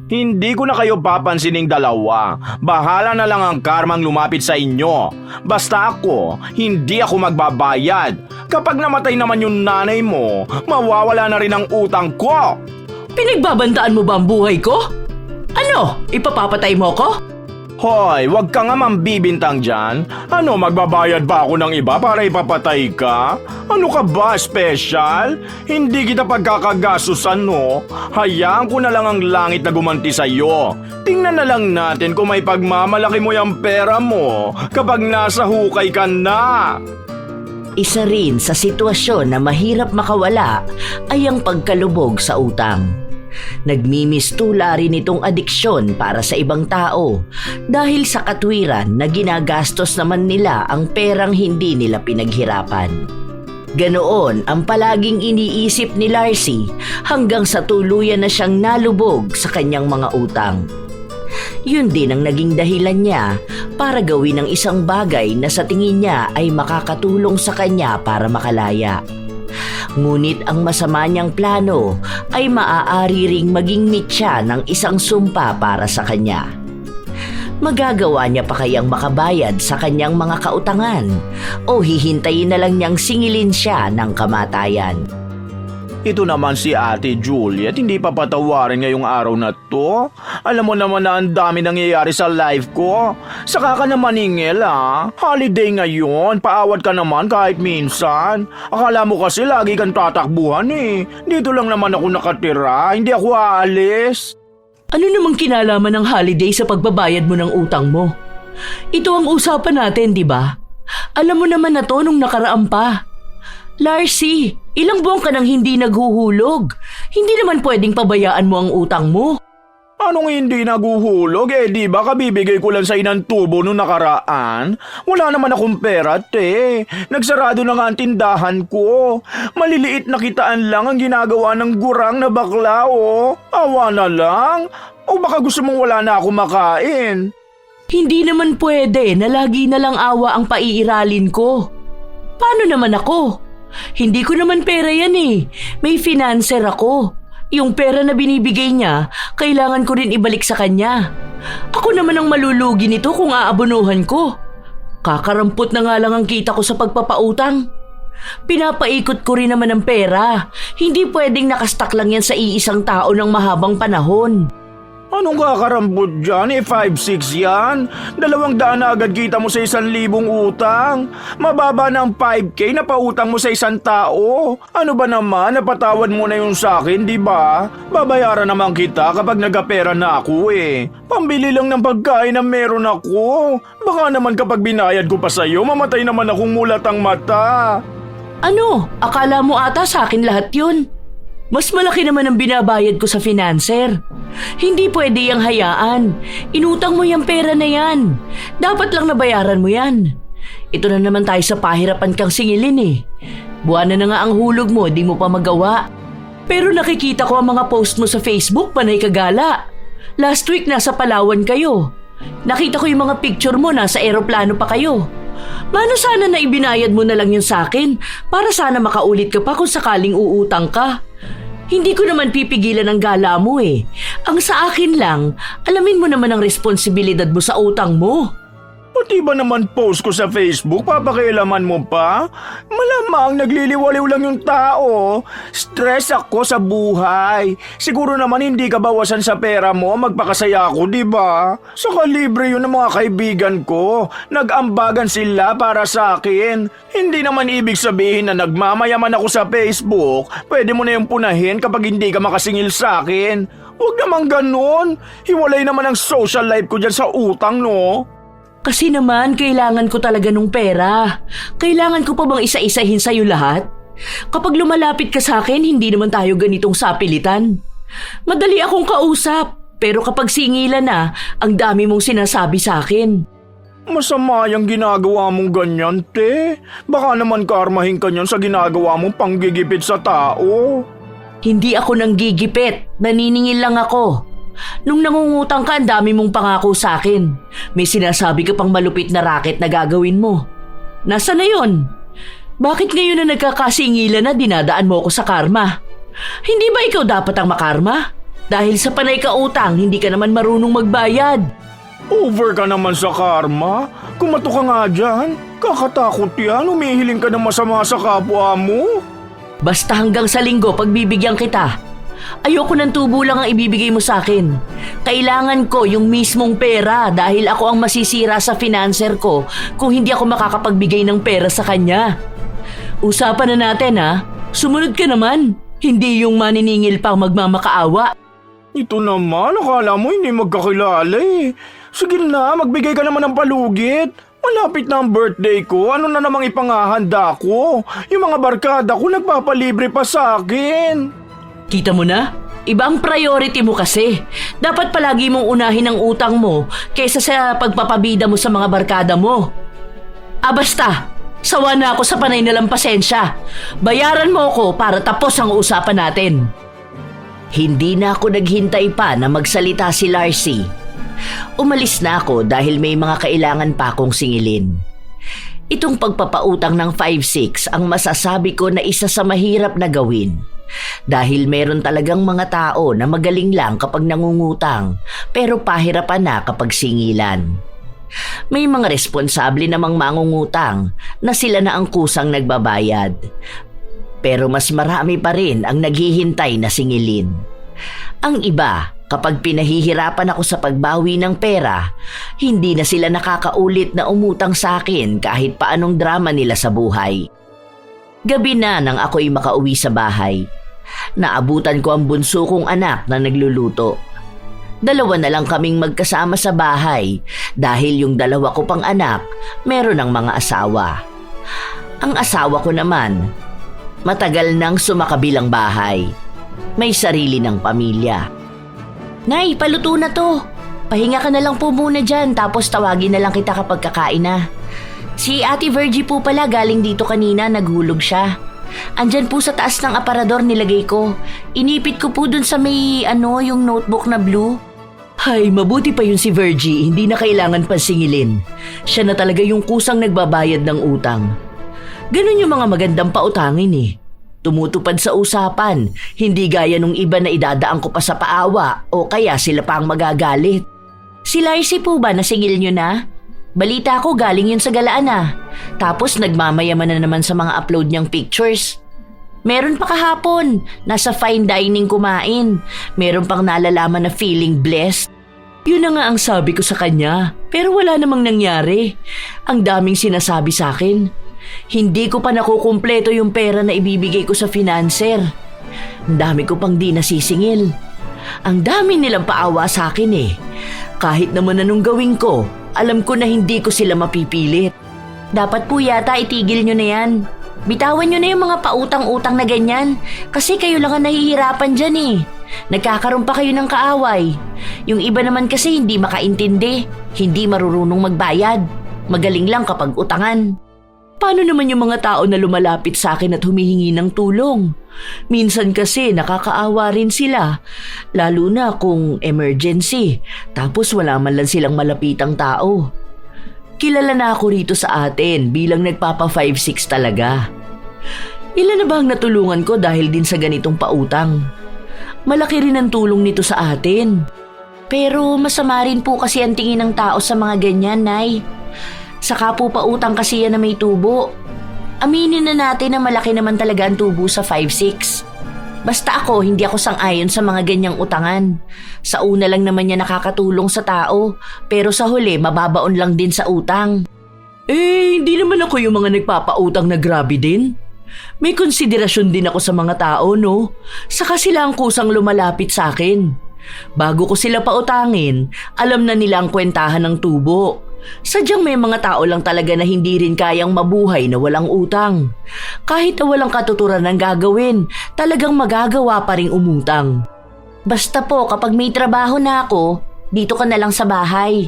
Hindi ko na kayo papansining dalawa. Bahala na lang ang karmang lumapit sa inyo. Basta ako, hindi ako magbabayad. Kapag namatay naman yung nanay mo, mawawala na rin ang utang ko. Pinagbabandaan mo ba ang buhay ko? Ano, ipapapatay mo ko? Hoy, wag ka nga mambibintang dyan. Ano, magbabayad ba ako ng iba para ipapatay ka? Ano ka ba, special? Hindi kita pagkakagasusan, no? Hayaan ko na lang ang langit na gumanti sa'yo. Tingnan na lang natin kung may pagmamalaki mo yung pera mo kapag nasa hukay ka na. Isa rin sa sitwasyon na mahirap makawala ay ang pagkalubog sa utang. Nagmimistula rin itong adiksyon para sa ibang tao dahil sa katwiran na ginagastos naman nila ang perang hindi nila pinaghirapan. Ganoon ang palaging iniisip ni Larcy hanggang sa tuluyan na siyang nalubog sa kanyang mga utang. Yun din ang naging dahilan niya para gawin ang isang bagay na sa tingin niya ay makakatulong sa kanya para makalaya. Ngunit ang masama niyang plano ay maaari ring maging mitya ng isang sumpa para sa kanya. Magagawa niya pa kayang makabayad sa kanyang mga kautangan o hihintayin na lang niyang singilin siya ng kamatayan? Ito naman si Ate Juliet, hindi pa patawarin ngayong araw na to. Alam mo naman na ang dami nangyayari sa life ko. Saka ka naman ingel Holiday ngayon, paawat ka naman kahit minsan. Akala mo kasi lagi kang tatakbuhan Dito lang naman ako nakatira, hindi ako aalis. Ano namang kinalaman ng holiday sa pagbabayad mo ng utang mo? Ito ang usapan natin, di ba? Alam mo naman na to nung nakaraan pa. Larcy, ilang buwan ka nang hindi naghuhulog. Hindi naman pwedeng pabayaan mo ang utang mo. Anong hindi naguhulog? Di ba kabibigay ko lang sa inang tubo nung nakaraan? Wala naman akong pera, te. Nagsarado na nga ang tindahan ko. Maliliit na kitaan lang ang ginagawa ng gurang na bakla, Awa na lang. O baka gusto mong wala na ako makain? Hindi naman pwede na lagi na lang awa ang paiiralin ko. Paano naman ako? Hindi ko naman pera yan May financer ako. Yung pera na binibigay niya, kailangan ko rin ibalik sa kanya. Ako naman ang malulugi nito kung aabonuhan ko. Kakarampot na nga lang ang kita ko sa pagpapautang. Pinapaikot ko rin naman ang pera. Hindi pwedeng nakastak lang yan sa iisang tao ng mahabang panahon. Anong kakarambot dyan? 5-6 yan? 200 na agad kita mo sa 1,000 utang. Mababa na ang 5K na pautang mo sa isang tao. Ano ba naman? Napatawad mo na yung sa akin, di ba? Babayaran naman kita kapag nagkapera na ako Pambili lang ng pagkain na meron ako. Baka naman kapag binayad ko pa sa'yo, mamatay naman akong mulat ang mata. Ano? Akala mo ata sa akin lahat yun? Mas malaki naman ang binabayad ko sa financer. Hindi pwede yang hayaan. Inutang mo yung pera na yan. Dapat lang nabayaran mo yan. Ito na naman tayo sa pahirapan kang singilin Buwan na nga ang hulog mo, di mo pa magawa. Pero nakikita ko ang mga post mo sa Facebook, panay kagala. Last week nasa Palawan kayo. Nakita ko yung mga picture mo, nasa eroplano pa kayo. Mano sana na ibinayad mo na lang yun sa akin para sana makaulit ka pa kung sakaling uutang ka. Hindi ko naman pipigilan ang gala mo Ang sa akin lang, alamin mo naman ang responsibilidad mo sa utang mo. Pati ba naman post ko sa Facebook, papakialaman mo pa? Malamang nagliliwaliw lang yung tao. Stress ako sa buhay. Siguro naman hindi ka bawasan sa pera mo, magpakasaya ako, di ba? Saka libre yun ng mga kaibigan ko. Nag-ambagan sila para sa akin. Hindi naman ibig sabihin na nagmamayaman ako sa Facebook. Pwede mo na yung punahin kapag hindi ka makasingil sa akin. Huwag naman ganun. Hiwalay naman ang social life ko dyan sa utang, no? Kasi naman, kailangan ko talaga nung pera. Kailangan ko pa bang isa-isahin sa'yo lahat? Kapag lumalapit ka sa akin, hindi naman tayo ganitong sapilitan. Madali akong kausap, pero kapag singilan na, ang dami mong sinasabi sa akin. Masama yung ginagawa mong ganyan, te. Baka naman karmahin ka niyan sa ginagawa mong panggigipit sa tao. Hindi ako nanggigipit, naniningil lang ako. Nung nangungutang ka, ang dami mong pangako sa akin. May sinasabi ka pang malupit na racket na gagawin mo. Nasaan na yun? Bakit ngayon na nagkakasingilan na dinadaan mo ko sa karma? Hindi ba ikaw dapat ang makarma? Dahil sa panay ka utang, hindi ka naman marunong magbayad. Over ka naman sa karma. Kumato ka nga dyan. Kakatakot yan. Umihiling ka ng masama sa kapwa mo. Basta hanggang sa linggo pagbibigyan kita. Ayoko ng tubo lang ang ibibigay mo sa akin. Kailangan ko yung mismong pera dahil ako ang masisira sa financer ko kung hindi ako makakapagbigay ng pera sa kanya. Usapan na natin ha. Sumunod ka naman. Hindi yung maniningil pa magmamakaawa. Ito naman, akala mo hindi magkakilala eh. Sige na, magbigay ka naman ng palugit. Malapit na ang birthday ko, ano na namang ipangahanda ko? Yung mga barkada ko nagpapalibre pa sa akin. Kita mo na? Iba ang priority mo kasi. Dapat palagi mong unahin ang utang mo kaysa sa pagpapabida mo sa mga barkada mo. Basta. Sawa na ako sa panay nalang pasensya. Bayaran mo ako para tapos ang usapan natin. Hindi na ako naghintay pa na magsalita si Larcy. Umalis na ako dahil may mga kailangan pa akong singilin. Itong pagpapautang ng 5-6 ang masasabi ko na isa sa mahirap na gawin. Dahil meron talagang mga tao na magaling lang kapag nangungutang pero pahirapan na kapag singilan. May mga responsable namang mangungutang na sila na ang kusang nagbabayad. Pero mas marami pa rin ang naghihintay na singilin. Ang iba, kapag pinahihirapan ako sa pagbawi ng pera, hindi na sila nakakaulit na umutang sa akin kahit paanong drama nila sa buhay. Gabi na nang ako'y makauwi sa bahay. Naabutan ko ang bunso kong anak na nagluluto. 2 na lang kaming magkasama sa bahay dahil yung 2 ko pang anak meron ng mga asawa. Ang asawa ko naman, matagal nang sumakabilang bahay. May sarili ng pamilya. Nay, paluto na to. Pahinga ka na lang po muna dyan tapos tawagin na lang kita kapag kakain na. Si Ate Virgie po pala galing dito kanina, naghulog siya. Andyan po sa taas ng aparador nilagay ko. Inipit ko po dun sa may yung notebook na blue. Hay, mabuti pa yun si Virgie, hindi na kailangan pa singilin. Siya na talaga yung kusang nagbabayad ng utang. Ganun yung mga magandang pautangin eh. Tumutupad sa usapan, hindi gaya nung iba na idadaan ko pa sa paawa o kaya sila pa ang magagalit. Si Larcy po ba nasingil nyo na? Balita ko galing yun sa galaan ah. Tapos nagmamayaman na naman sa mga upload niyang pictures. Meron pa kahapon, nasa fine dining kumain. Meron pang nalalaman na feeling blessed. Yun na nga ang sabi ko sa kanya, pero wala namang nangyari. Ang daming sinasabi sa akin. Hindi ko pa nakukumpleto yung pera na ibibigay ko sa financer. Ang dami ko pang di nasisingil. Ang dami nilang paawa sa akin eh. Kahit naman anong gawin ko, alam ko na hindi ko sila mapipilit. Dapat po yata itigil nyo na yan. Bitawan nyo na yung mga pautang-utang na ganyan. Kasi kayo lang ang nahihirapan dyan eh. Nagkakaroon pa kayo ng kaaway. Yung iba naman kasi hindi makaintindi. Hindi marurunong magbayad. Magaling lang kapag utangan. Paano naman yung mga tao na lumalapit sa akin at humihingi ng tulong? Minsan kasi nakakaawa rin sila, lalo na kung emergency, tapos wala man lang silang malapitang tao. Kilala na ako rito sa atin bilang nagpapa 5-6 talaga. Ilan na ba ang natulungan ko dahil din sa ganitong pautang? Malaki rin ang tulong nito sa atin. Pero masama rin po kasi ang tingin ng tao sa mga ganyan, Nay. Saka po pautang kasi yan na may tubo. Aminin na natin na malaki naman talaga ang tubo sa 5-6. Basta ako, hindi ako sang-ayon sa mga ganyang utangan. Sa una lang naman niya nakakatulong sa tao, pero sa huli mababaon lang din sa utang. Hindi naman ako yung mga nagpapautang na grabe din. May konsiderasyon din ako sa mga tao, no? Saka sila ang kusang lumalapit sa akin. Bago ko sila pautangin, alam na nila ang kwentahan ng tubo. Sadyang may mga tao lang talaga na hindi rin kayang mabuhay na walang utang. Kahit na walang katuturan ng gagawin, talagang magagawa pa rin umutang. Basta po kapag may trabaho na ako, dito ka na lang sa bahay.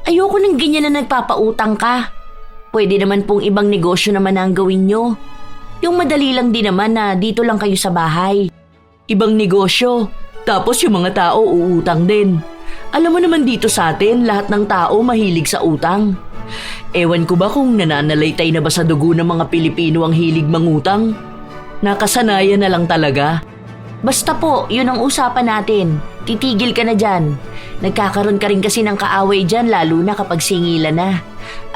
Ayoko ng ganyan na nagpapautang ka. Pwede naman pong ibang negosyo naman ang gawin nyo. Yung madali lang din naman na dito lang kayo sa bahay. Ibang negosyo, tapos yung mga tao uutang din. Alam mo naman dito sa atin, lahat ng tao mahilig sa utang. Ewan ko ba kung nananalaytay na ba sa dugo ng mga Pilipino ang hilig mangutang? Nakasanayan na lang talaga. Basta po, yun ang usapan natin. titigil ka na dyan. Nagkakaroon ka rin kasi ng kaaway dyan lalo na kapag singilan na.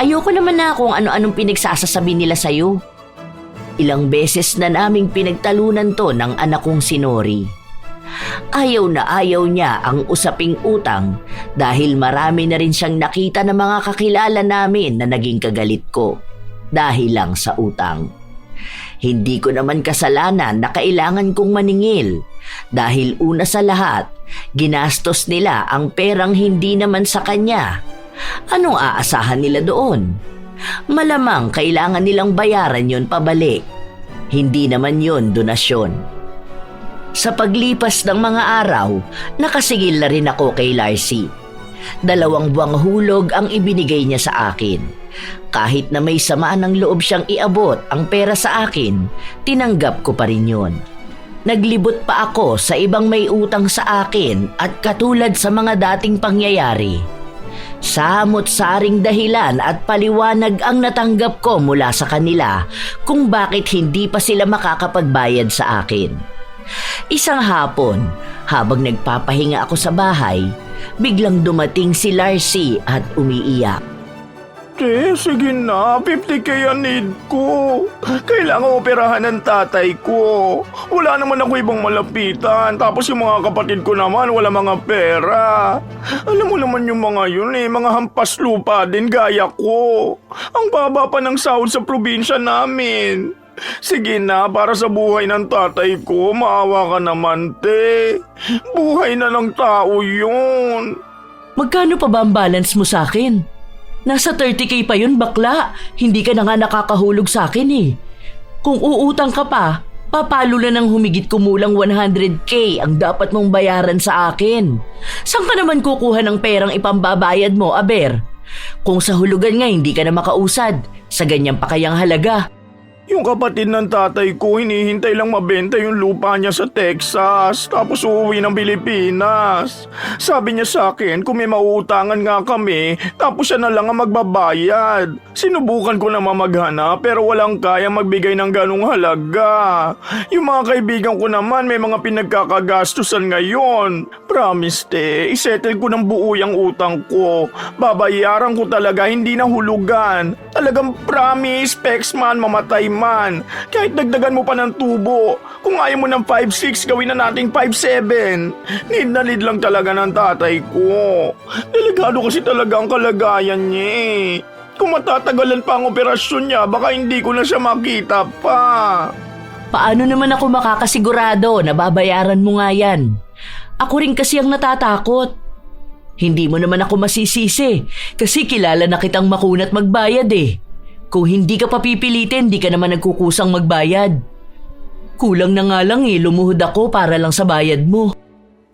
Ayoko naman na kung ano-anong pinagsasasabi nila sa'yo. Ilang beses na naming pinagtalunan to ng anak kong si Nori. Ayaw na ayaw niya ang usaping utang dahil marami na rin siyang nakita ng mga kakilala namin na naging kagalit ko dahil lang sa utang. Hindi ko naman kasalanan na kailangan kong maningil dahil una sa lahat, ginastos nila ang perang hindi naman sa kanya. Anong aasahan nila doon? Malamang kailangan nilang bayaran yon pabalik. Hindi naman yon donasyon. Sa paglipas ng mga araw, nakasigil na rin ako kay Larcy. 2 buwang hulog ang ibinigay niya sa akin. Kahit na may samaan ng loob siyang iabot ang pera sa akin, tinanggap ko pa rin yun. Naglibot pa ako sa ibang may utang sa akin at katulad sa mga dating pangyayari. Samot-saring dahilan at paliwanag ang natanggap ko mula sa kanila kung bakit hindi pa sila makakapagbayad sa akin. Isang hapon, habang nagpapahinga ako sa bahay, biglang dumating si Larcy at umiiyak. Sige na, 50K ang need ko. Kailangan operahan ng tatay ko. Wala naman ako ibang malapitan. Tapos yung mga kapatid ko naman, wala mga pera. Alam mo naman yung mga yun mga hampas lupa din gaya ko. Ang baba pa ng sahod sa probinsya namin. Sige na, para sa buhay ng tatay ko, maawa ka naman, te. Buhay na ng tao yun. Magkano pa ba ang balance mo sa akin? Nasa 30K pa yun, bakla. Hindi ka na nga nakakahulog sa akin eh. Kung uutang ka pa, papalo na ng humigit kumulang 100K ang dapat mong bayaran sa akin. Saan ka naman kukuha ng perang ipambabayad mo, Aber? Kung sa hulugan nga hindi ka na makausad, sa ganyan pa kayang halaga. Yung kapatid ng tatay ko, hinihintay lang mabenta yung lupa niya sa Texas, tapos uuwi ng Pilipinas. Sabi niya sa akin, kung may mauutangan nga kami, tapos siya na lang ang magbabayad. Sinubukan ko naman maghanap, pero walang kaya magbigay ng ganong halaga. Yung mga kaibigan ko naman, may mga pinagkakagastusan ngayon. Promise, te, isettle ko ng buo yung utang ko. Babayaran ko talaga, hindi na hulugan. Talagang promise, Pexman, mamatay man. Kahit dagdagan mo pa ng tubo. Kung ayaw mo ng 5'6", gawin na nating 5'7". Need na need lang talaga ng tatay ko. Delikado kasi talaga ang kalagayan niya eh. Kung matatagalan pa ang operasyon niya, baka hindi ko na siya makita pa. Paano naman ako makakasigurado na babayaran mo nga yan? Ako rin kasi ang natatakot. Hindi mo naman ako masisisi kasi kilala na kitang makunat magbayad eh. Kung hindi ka papipilitin, di ka naman nagkukusang magbayad. Kulang na nga lang lumuhod ako para lang sa bayad mo.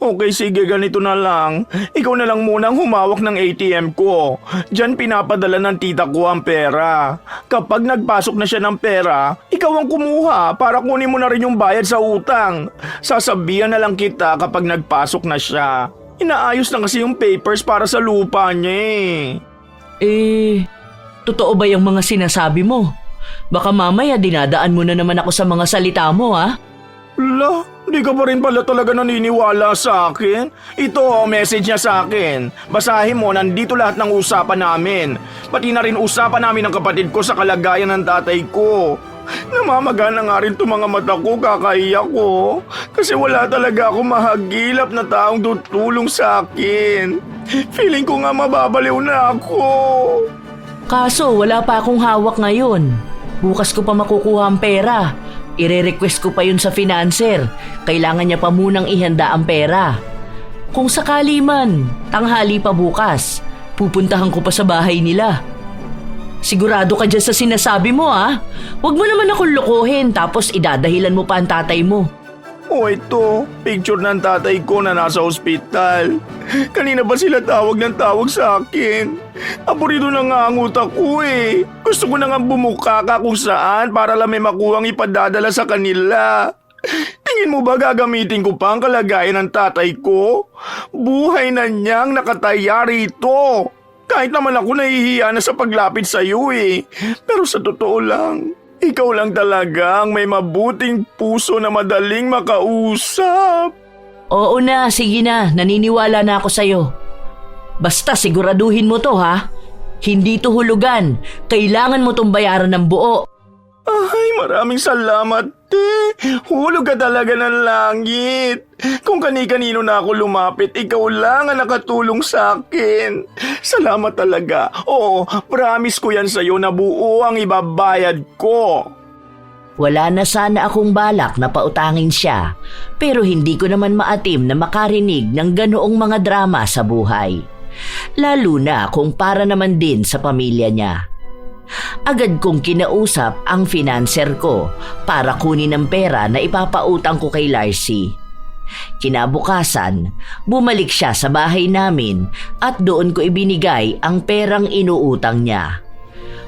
Okay, sige, ganito na lang. Ikaw na lang munang humawak ng ATM ko. Diyan pinapadala ng tita ko ang pera. Kapag nagpasok na siya ng pera, ikaw ang kumuha para kunin mo na rin yung bayad sa utang. Sasabihan na lang kita kapag nagpasok na siya. Inaayos na kasi yung papers para sa lupa niya Totoo ba yung mga sinasabi mo? Baka mamaya dinadaan mo na naman ako sa mga salita mo, ha? Di ka pa rin pala talaga naniniwala sa akin? Ito, message niya sa akin. Basahin mo, nandito lahat ng usapan namin. Pati na rin usapan namin ng kapatid ko sa kalagayan ng tatay ko. Namamaga na nga rin itong mga mata ko, kakaiyak ko. Kasi wala talaga ako mahagilap na taong tutulong sa akin. Feeling ko nga mababaliw na ako. Kaso wala pa akong hawak ngayon. Bukas ko pa makukuha ang pera. Ire-request ko pa yun sa financer. Kailangan niya pa munang ihanda ang pera. Kung sakali man, tanghali pa bukas, pupuntahan ko pa sa bahay nila. Sigurado ka dyan sa sinasabi mo, ha? Huwag mo naman akong lokohin tapos idadahilan mo pa ang tatay mo. Ito, picture ng tatay ko na nasa ospital. Kanina ba sila tawag ng tawag sa akin? Aburido na nga ang utak ko eh. Gusto ko na nga bumuka ka kung saan para lang may makuhang ipadadala sa kanila. Tingin mo ba gagamitin ko pa ang kalagayan ng tatay ko? Buhay na niyang nakataya rito. Kahit naman ako nahihiya na sa paglapit sa iyo eh. Pero sa totoo lang, ikaw lang talaga ang may mabuting puso na madaling makausap. Oo na, sige na, naniniwala na ako sa'yo. Basta siguraduhin mo to ha. Hindi to hulugan, kailangan mo tong bayaran ng buo. Ay, maraming salamat, te. Hulog ka talaga ng langit. Kung kani-kanino na ako lumapit, ikaw lang ang nakatulong sa akin. Salamat talaga. Oo, promise ko yan sa'yo na buo ang ibabayad ko. Wala na sana akong balak na pautangin siya, pero hindi ko naman maatim na makarinig ng ganoong mga drama sa buhay. Lalo na kung para naman din sa pamilya niya. Agad kong kinausap ang financer ko para kunin ang pera na ipapautang ko kay Larcy. Kinabukasan, bumalik siya sa bahay namin at doon ko ibinigay ang perang inuutang niya.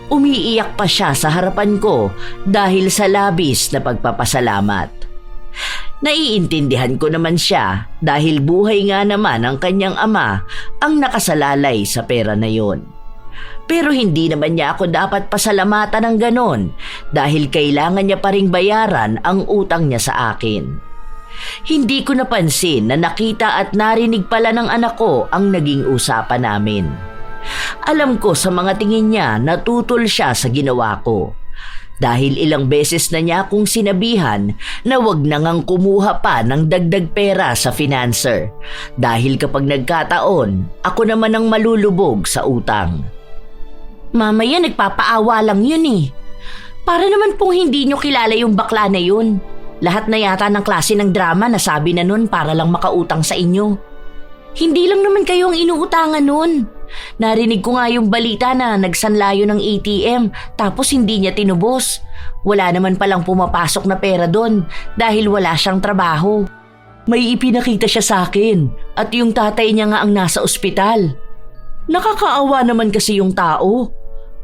Umiiyak pa siya sa harapan ko dahil sa labis na pagpapasalamat. Naiintindihan ko naman siya dahil buhay nga naman ang kanyang ama ang nakasalalay sa pera na yon. Pero hindi naman niya ako dapat pasalamatan ng ganon dahil kailangan niya pa ring bayaran ang utang niya sa akin. Hindi ko napansin na nakita at narinig pala ng anak ko ang naging usapan namin. Alam ko sa mga tingin niya na tutol siya sa ginawa ko. Dahil ilang beses na niya akong sinabihan na wag na ngang kumuha pa ng dagdag pera sa financer. Dahil kapag nagkataon, ako naman ang malulubog sa utang. Mamaya nagpapaawa lang yun eh. Para naman pong hindi nyo kilala yung bakla na yun. Lahat na yata ng klase ng drama na sabi na nun para lang makautang sa inyo. Hindi lang naman kayo ang inuutangan nun. Narinig ko nga yung balita na nagsanlayo ng ATM tapos hindi niya tinubos. Wala naman palang pumapasok na pera doon dahil wala siyang trabaho. May ipinakita siya sa akin at yung tatay niya nga ang nasa ospital. Nakakaawa naman kasi yung tao.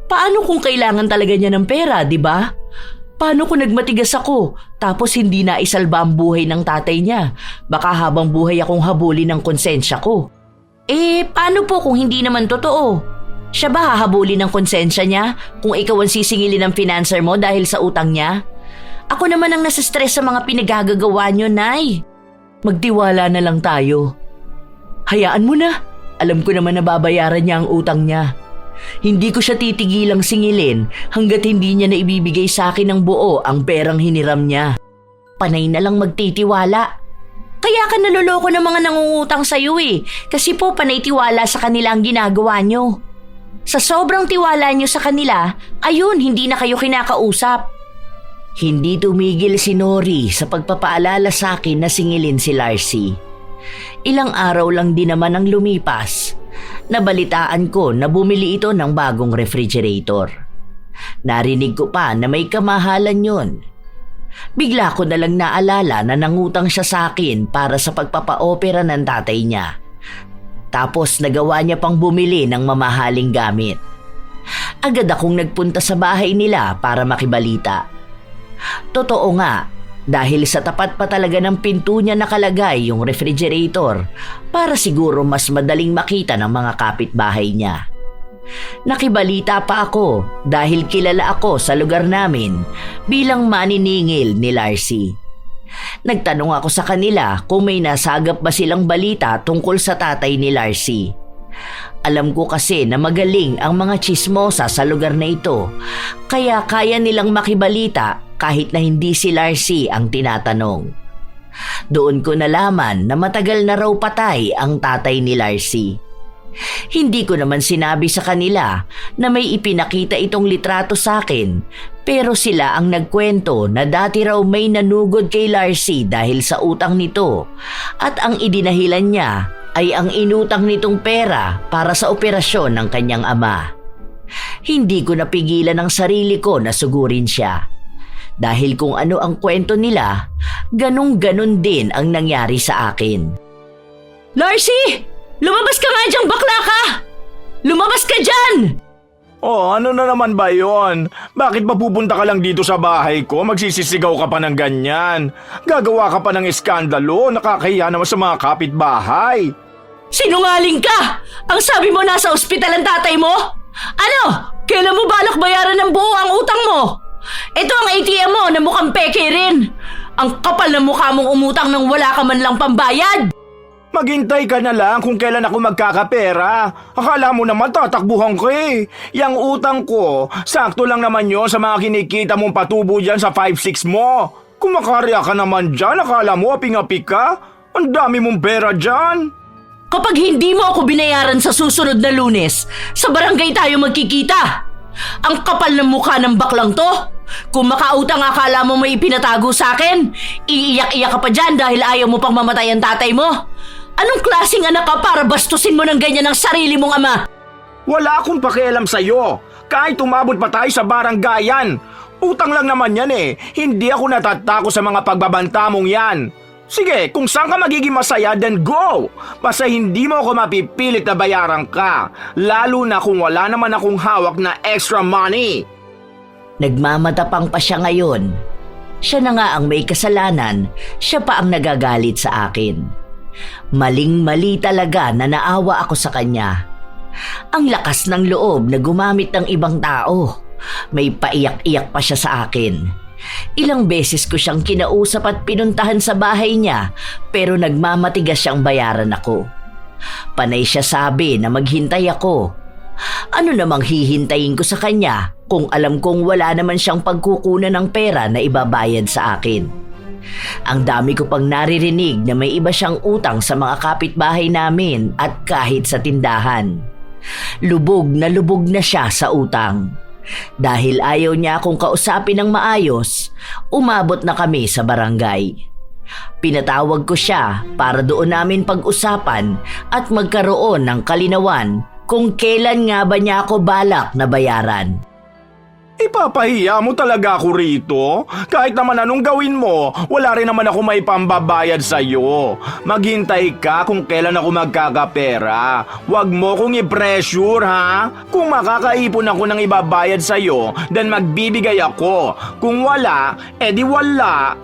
Paano kung kailangan talaga niya ng pera, di ba? Paano kung nagmatigas ako tapos hindi na isalba ang buhay ng tatay niya? Baka habang buhay akong habulin ng konsensya ko. Paano po kung hindi naman totoo? Siya ba hahabulin ng konsensya niya kung ikaw ang sisingilin ng financer mo dahil sa utang niya? Ako naman ang nasa-stress sa mga pinagagagawa niyo, Nay. Magtiwala na lang tayo. Hayaan mo na. Alam ko naman na babayaran niya ang utang niya. Hindi ko siya titigilang singilin hanggat hindi niya na ibibigay sa akin ng buo ang perang hiniram niya. Panay na lang magtitiwala. Kaya ka naloloko ng mga nangungutang sa'yo eh, kasi po panay tiwala sa kanila ang ginagawa niyo. Sa sobrang tiwala niyo sa kanila, ayun, hindi na kayo kinakausap. Hindi tumigil si Nori sa pagpapaalala sa akin na singilin si Larcy. Ilang araw lang din naman ang lumipas. Nabalitaan ko na bumili ito ng bagong refrigerator. Narinig ko pa na may kamahalan yun. Bigla ko na lang naalala na nangutang siya sa akin para sa pagpapa-opera ng tatay niya. Tapos nagawa niya pang bumili ng mamahaling gamit. Agad akong nagpunta sa bahay nila para makibalita. Totoo nga, dahil sa tapat pa talaga ng pinto niya nakalagay yung refrigerator para siguro mas madaling makita ng mga kapitbahay niya. Nakibalita pa ako dahil kilala ako sa lugar namin bilang maniningil ni Larcy. Nagtanong ako sa kanila kung may nasagap ba silang balita tungkol sa tatay ni Larcy. Alam ko kasi na magaling ang mga tsismosa sa lugar na ito, kaya kaya nilang makibalita kahit na hindi si Larcy ang tinatanong. Doon ko nalaman na matagal na raw patay ang tatay ni Larcy. Hindi ko naman sinabi sa kanila na may ipinakita itong litrato sa akin, pero sila ang nagkwento na dati raw may nanugod kay Larcy dahil sa utang nito at ang idinahilan niya ay ang inutang nitong pera para sa operasyon ng kanyang ama. Hindi ko napigilan ang sarili ko na sugurin siya. Dahil kung ano ang kwento nila, ganun-ganun din ang nangyari sa akin. Larcy! Lumabas ka nga diyang bakla ka! Lumabas ka dyan! Oh, ano na naman ba yon? Bakit ba pupunta ka lang dito sa bahay ko? Magsisisigaw ka pa ng ganyan. Gagawa ka pa ng iskandalo, nakakahiya naman sa mga kapitbahay. Sinungaling ka! Ang sabi mo nasa ospital ang tatay mo? Ano? Kailan mo balak bayaran ng buo ang utang mo? Ito ang ATM mo na mukhang peke rin. Ang kapal ng mukha mong umutang nang wala ka man lang pambayad! Maghintay ka na lang kung kailan ako magkakapera. Akala mo naman tatakbuhan ko eh. Yang utang ko, sakto lang naman yon sa mga kinikita mong patubo dyan sa 5-6 mo. Kung makarya ka naman dyan, akala mo aping-api ka? Ang dami mong pera dyan. Kapag hindi mo ako binayaran sa susunod na Lunes, sa barangay tayo magkikita. Ang kapal ng mukha ng baklang to. Kung makautang akala mo may ipinatago sa akin, iiyak-iyak ka pa dyan dahil ayaw mo pang mamatay ang tatay mo. Anong klaseng anak ka para bastusin mo ng ganyan ang sarili mong ama? Wala akong pakialam sa'yo. Kahit umabot pa tayo sa baranggayan. Utang lang naman yan eh. Hindi ako natatako sa mga pagbabanta mong yan. Sige, kung saan ka magiging masaya, then go! Basta hindi mo ako mapipilit na bayaran ka. Lalo na kung wala naman akong hawak na extra money. Nagmamatapang pa siya ngayon. Siya na nga ang may kasalanan, siya pa ang nagagalit sa akin. Maling-mali talaga na naawa ako sa kanya. Ang lakas ng loob na gumamit ng ibang tao. May paiyak-iyak pa siya sa akin. Ilang beses ko siyang kinausap at pinuntahan sa bahay niya pero nagmamatigas siyang bayaran ako. Panay siya sabi na maghintay ako. Ano namang hihintayin ko sa kanya kung alam kong wala naman siyang pagkukunan ng pera na ibabayad sa akin. Ang dami ko pang naririnig na may iba siyang utang sa mga kapitbahay namin at kahit sa tindahan. Lubog na siya sa utang. Dahil ayaw niya akong kausapin ng maayos, umabot na kami sa barangay. Pinatawag ko siya para doon namin pag-usapan at magkaroon ng kalinawan kung kailan nga ba niya ako balak na bayaran. Ipapahiya mo talaga ako rito? Kahit naman anong gawin mo, wala rin naman ako may pambabayad sa'yo. Maghintay ka kung kailan ako magkakapera. Huwag mo kong i-pressure ha? Kung makakaipon ako ng ibabayad sa'yo, then magbibigay ako. Kung wala, edi wala.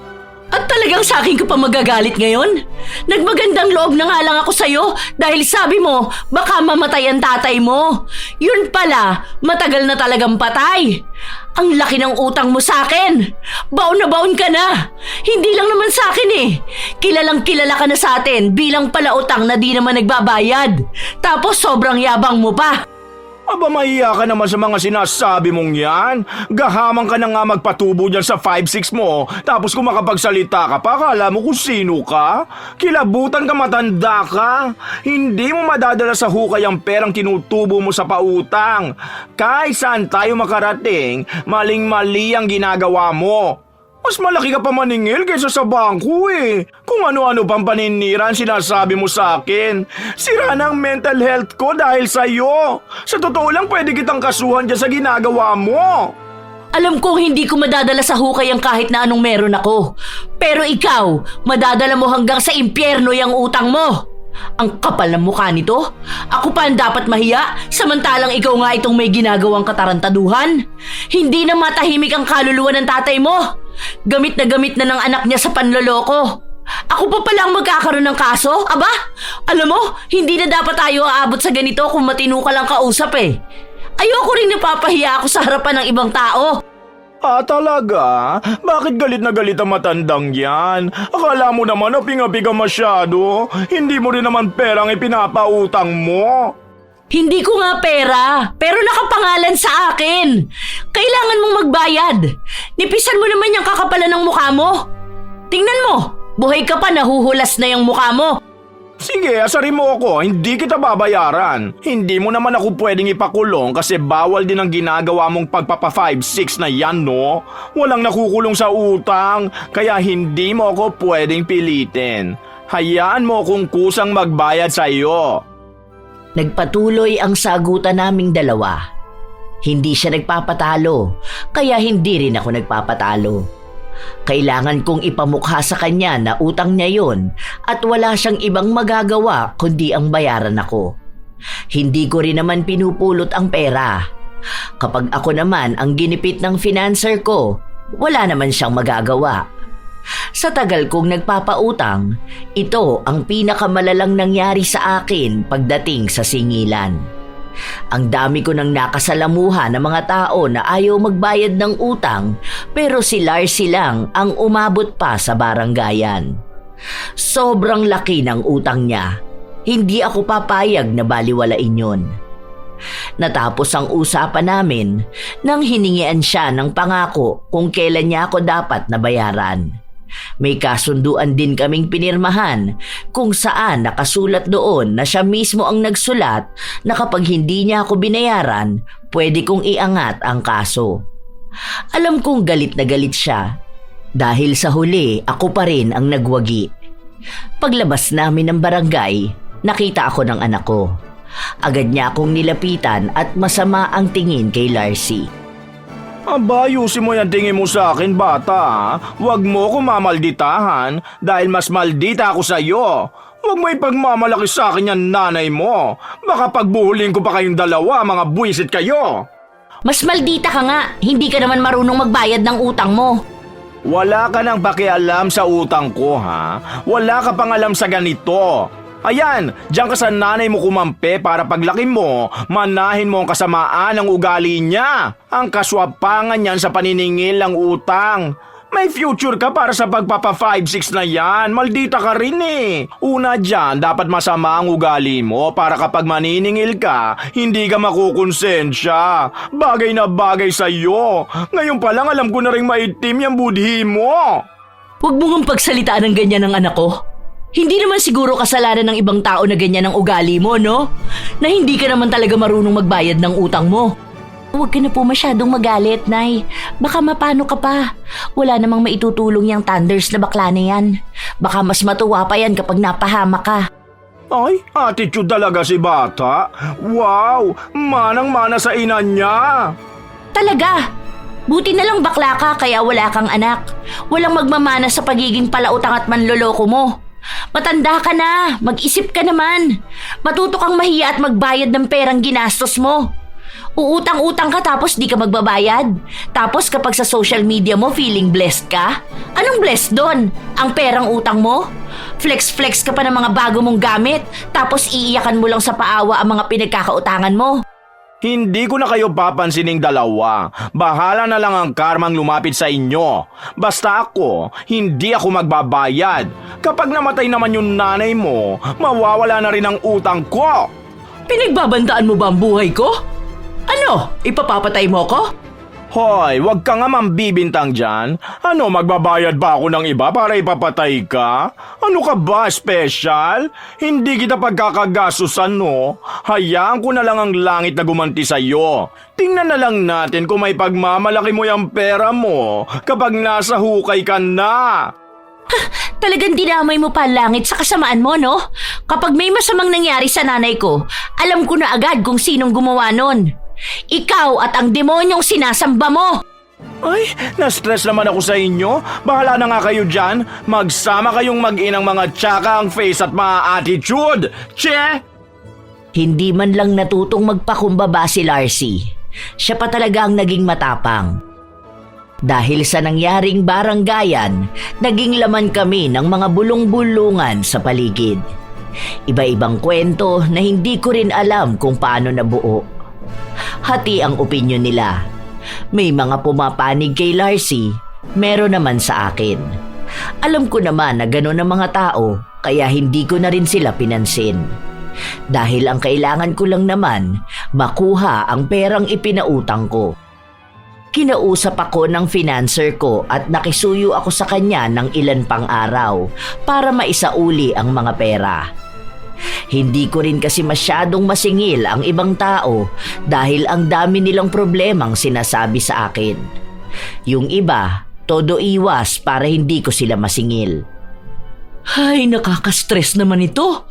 At talagang sa akin ka pa magagalit ngayon? Nagmagandang loob na nga lang ako sa'yo dahil sabi mo baka mamatay ang tatay mo. Yun pala, matagal na talagang patay. Ang laki ng utang mo sa akin. Baon na baon ka na. Hindi lang naman sa akin eh. Kilalang kilala ka na sa atin bilang pala utang na di naman nagbabayad. Tapos sobrang yabang mo pa. Aba, mahiya ka naman sa mga sinasabi mong yan. Gahamang ka na nga magpatubo dyan sa 5-6 mo. Tapos kung makapagsalita ka pa, akala mo kung sino ka? Kilabutan ka, matanda ka. Hindi mo madadala sa hukay ang perang tinutubo mo sa pautang. Kahit saan tayo makarating, maling-mali ang ginagawa mo. Mas malaki ka pa maningil kaysa sa bangko eh. Kung ano-ano pang paninira ang sinasabi mo sa akin. Sira na ang mental health ko dahil sa'yo. Sa totoo lang pwede kitang kasuhan dyan sa ginagawa mo. Alam kong hindi ko madadala sa hukay ang kahit na anong meron ako. Pero ikaw, madadala mo hanggang sa impyerno yung utang mo. Ang kapal ng mukha nito. Ako pa ang dapat mahiya, samantalang ikaw nga itong may ginagawang katarantaduhan. Hindi na matahimik ang kaluluwa ng tatay mo. Gamit na ng anak niya sa panloloko. Ako pa pala ang magkakaroon ng kaso? Aba, alam mo, hindi na dapat tayo aabot sa ganito kung matino ka lang kausap eh. Ayoko rin napapahiya ako sa harapan ng ibang tao. Ah, talaga? Bakit galit na galit ang matandang yan? Akala mo naman aping-api ka masyado? Hindi mo rin naman perang ipinapautang mo. Hindi ko nga pera, pero nakapangalan sa akin. Kailangan mong magbayad. Nipisan mo naman yung kakapalan ng mukha mo. Tingnan mo, buhay ka pa, nahuhulas na yung mukha mo. Sige, asarin mo ako, hindi kita babayaran. Hindi mo naman ako pwedeng ipakulong kasi bawal din ang ginagawa mong pagpapa 5-6 na yan, no? Walang nakukulong sa utang, kaya hindi mo ako pwedeng pilitin. Hayaan mo kung kusang magbayad sa iyo. Nagpatuloy ang sagutan naming dalawa. Hindi siya nagpapatalo, kaya hindi rin ako nagpapatalo. Kailangan kong ipamukha sa kanya na utang niya yon at wala siyang ibang magagawa kundi ang bayaran ako. Hindi ko rin naman pinupulot ang pera. Kapag ako naman ang ginipit ng financer ko, wala naman siyang magagawa. Sa tagal kong nagpapautang, ito ang pinakamalalang nangyari sa akin pagdating sa singilan. Ang dami ko nang nakasalamuhan ng mga tao na ayaw magbayad ng utang pero si Larcy lang ang umabot pa sa baranggayan. Sobrang laki ng utang niya. Hindi ako papayag na baliwalain yun. Natapos ang usapan namin nang hiningian siya ng pangako kung kailan niya ako dapat nabayaran. May kasunduan din kaming pinirmahan kung saan nakasulat doon na siya mismo ang nagsulat na kapag hindi niya ako binayaran, pwede kong iangat ang kaso. Alam kong galit na galit siya dahil sa huli ako pa rin ang nagwagi. Paglabas namin ng barangay, nakita ako ng anak ko. Agad niya akong nilapitan at masama ang tingin kay Larcy. Aba, ayusin mo yan tingin mo sa akin, bata. Huwag mo ko mamalditahan dahil mas maldita ako sa iyo. Huwag mo ipagmamalaki sa akin yan nanay mo. Baka pagbuhuling ko pa kayong dalawa, mga buwisit kayo. Mas maldita ka nga, hindi ka naman marunong magbayad ng utang mo. Wala ka nang pakialam sa utang ko, ha? Wala ka pang alam sa ganito. Ayan, diyan ka sa nanay mo kumampi para paglaki mo, manahin mo ang kasamaan ng ugali niya. Ang kaswapangan niyan sa paniningil ng utang. May future ka para sa pagpapa 5-6 na yan. Maldita ka rin eh. Una dyan, dapat masama ang ugali mo para kapag maniningil ka, hindi ka makukonsensya. Bagay na bagay sa'yo. Ngayon pa lang alam ko na rin maitim yung budhi mo. Huwag mo ngang pagsalitaan ng ganyan ng anak ko. Hindi naman siguro kasalanan ng ibang tao na ganyan ang ugali mo, no? Na hindi ka naman talaga marunong magbayad ng utang mo. Huwag ka na po masyadong magalit, Nay. Baka mapano ka pa. Wala namang maitutulong yung thunders na bakla na yan. Baka mas matuwa pa yan kapag napahama ka. Ay, attitude talaga si bata. Wow, manang-mana sa ina niya. Talaga? Buti na lang bakla ka kaya wala kang anak. Walang magmamana sa pagiging palautang at manloloko mo. Matanda ka na, mag-isip ka naman. Matuto kang mahiya at magbayad ng perang ginastos mo. Uutang-utang ka tapos di ka magbabayad. Tapos kapag sa social media mo feeling blessed ka? Anong blessed doon? Ang perang utang mo? Flex-flex ka pa ng mga bago mong gamit tapos iiyakan mo lang sa paawa ang mga pinagkakautangan mo. Hindi ko na kayo papansining dalawa. Bahala na lang ang karmang lumapit sa inyo. Basta ako, hindi ako magbabayad. Kapag namatay naman yung nanay mo, mawawala na rin ang utang ko. Pinagbabandaan mo ba ang buhay ko? Ano? Ipapapatay mo ko? Hoy, wag ka nga mambibintang dyan. Ano, magbabayad ba ako ng iba para ipapatay ka? Ano ka ba, special? Hindi kita pagkakagasusan, no? Hayaan ko na lang ang langit na gumanti sa'yo. Tingnan na lang natin kung may pagmamalaki mo yung pera mo kapag nasa hukay ka na. Talagang dinamay mo pa ang langit sa kasamaan mo, no? Kapag may masamang nangyari sa nanay ko, alam ko na agad kung sinong gumawa nun. Ikaw at ang demonyong sinasamba mo! Ay, na-stress naman ako sa inyo. Bahala na nga kayo dyan. Magsama kayong mag-inang mga tsaka ang face at mga attitude. Che! Hindi man lang natutong magpakumbaba si Larcy. Siya pa talaga ang naging matapang. Dahil sa nangyaring baranggayan, naging laman kami ng mga bulong-bulungan sa paligid. Iba-ibang kwento na hindi ko rin alam kung paano nabuo. Hati ang opinyon nila. May mga pumapanig kay Larcy, meron naman sa akin. Alam ko naman na gano'n ang mga tao, kaya hindi ko na rin sila pinansin. Dahil ang kailangan ko lang naman, makuha ang perang ipinautang ko. Kinausap ako ng financer ko at nakisuyo ako sa kanya ng ilan pang araw para maisauli ang mga pera. Hindi ko rin kasi masyadong masingil ang ibang tao dahil ang dami nilang problemang sinasabi sa akin. Yung iba, todo iwas para hindi ko sila masingil. Ay, nakaka-stress naman ito.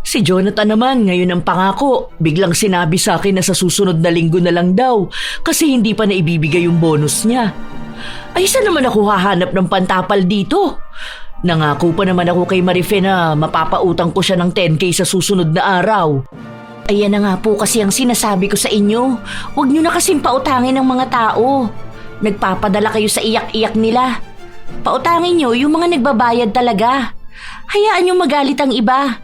Si Jonathan naman ngayon ang pangako. Biglang sinabi sa akin na sa susunod na linggo na lang daw kasi hindi pa naibibigay yung bonus niya. Ay, saan naman ako hahanap ng pantapal dito? Nangako pa naman ako kay Marife na mapapautang ko siya ng 10K sa susunod na araw. Ayan na nga po kasi ang sinasabi ko sa inyo. Huwag niyo na kasing pautangin ng mga tao. Nagpapadala kayo sa iyak-iyak nila. Pautangin niyo yung mga nagbabayad talaga. Hayaan niyo magalit ang iba.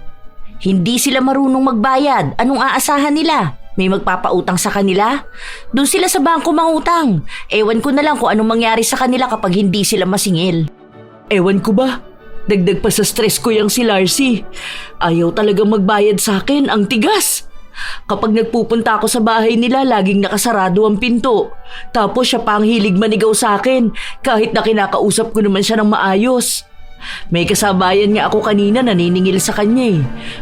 Hindi sila marunong magbayad. Anong aasahan nila? May magpapautang sa kanila? Doon sila sa bangko mangutang. Ewan ko na lang kung anong mangyari sa kanila kapag hindi sila masingil. Ewan ko ba? Dagdag pa sa stress ko yung si Larcy. Ayaw talagang magbayad sa akin, ang tigas. Kapag nagpupunta ako sa bahay nila, laging nakasarado ang pinto. Tapos siya pa ang hilig manigaw sa akin, kahit na kinakausap ko naman siya ng maayos. May kasabayan nga ako kanina naniningil sa kanya eh.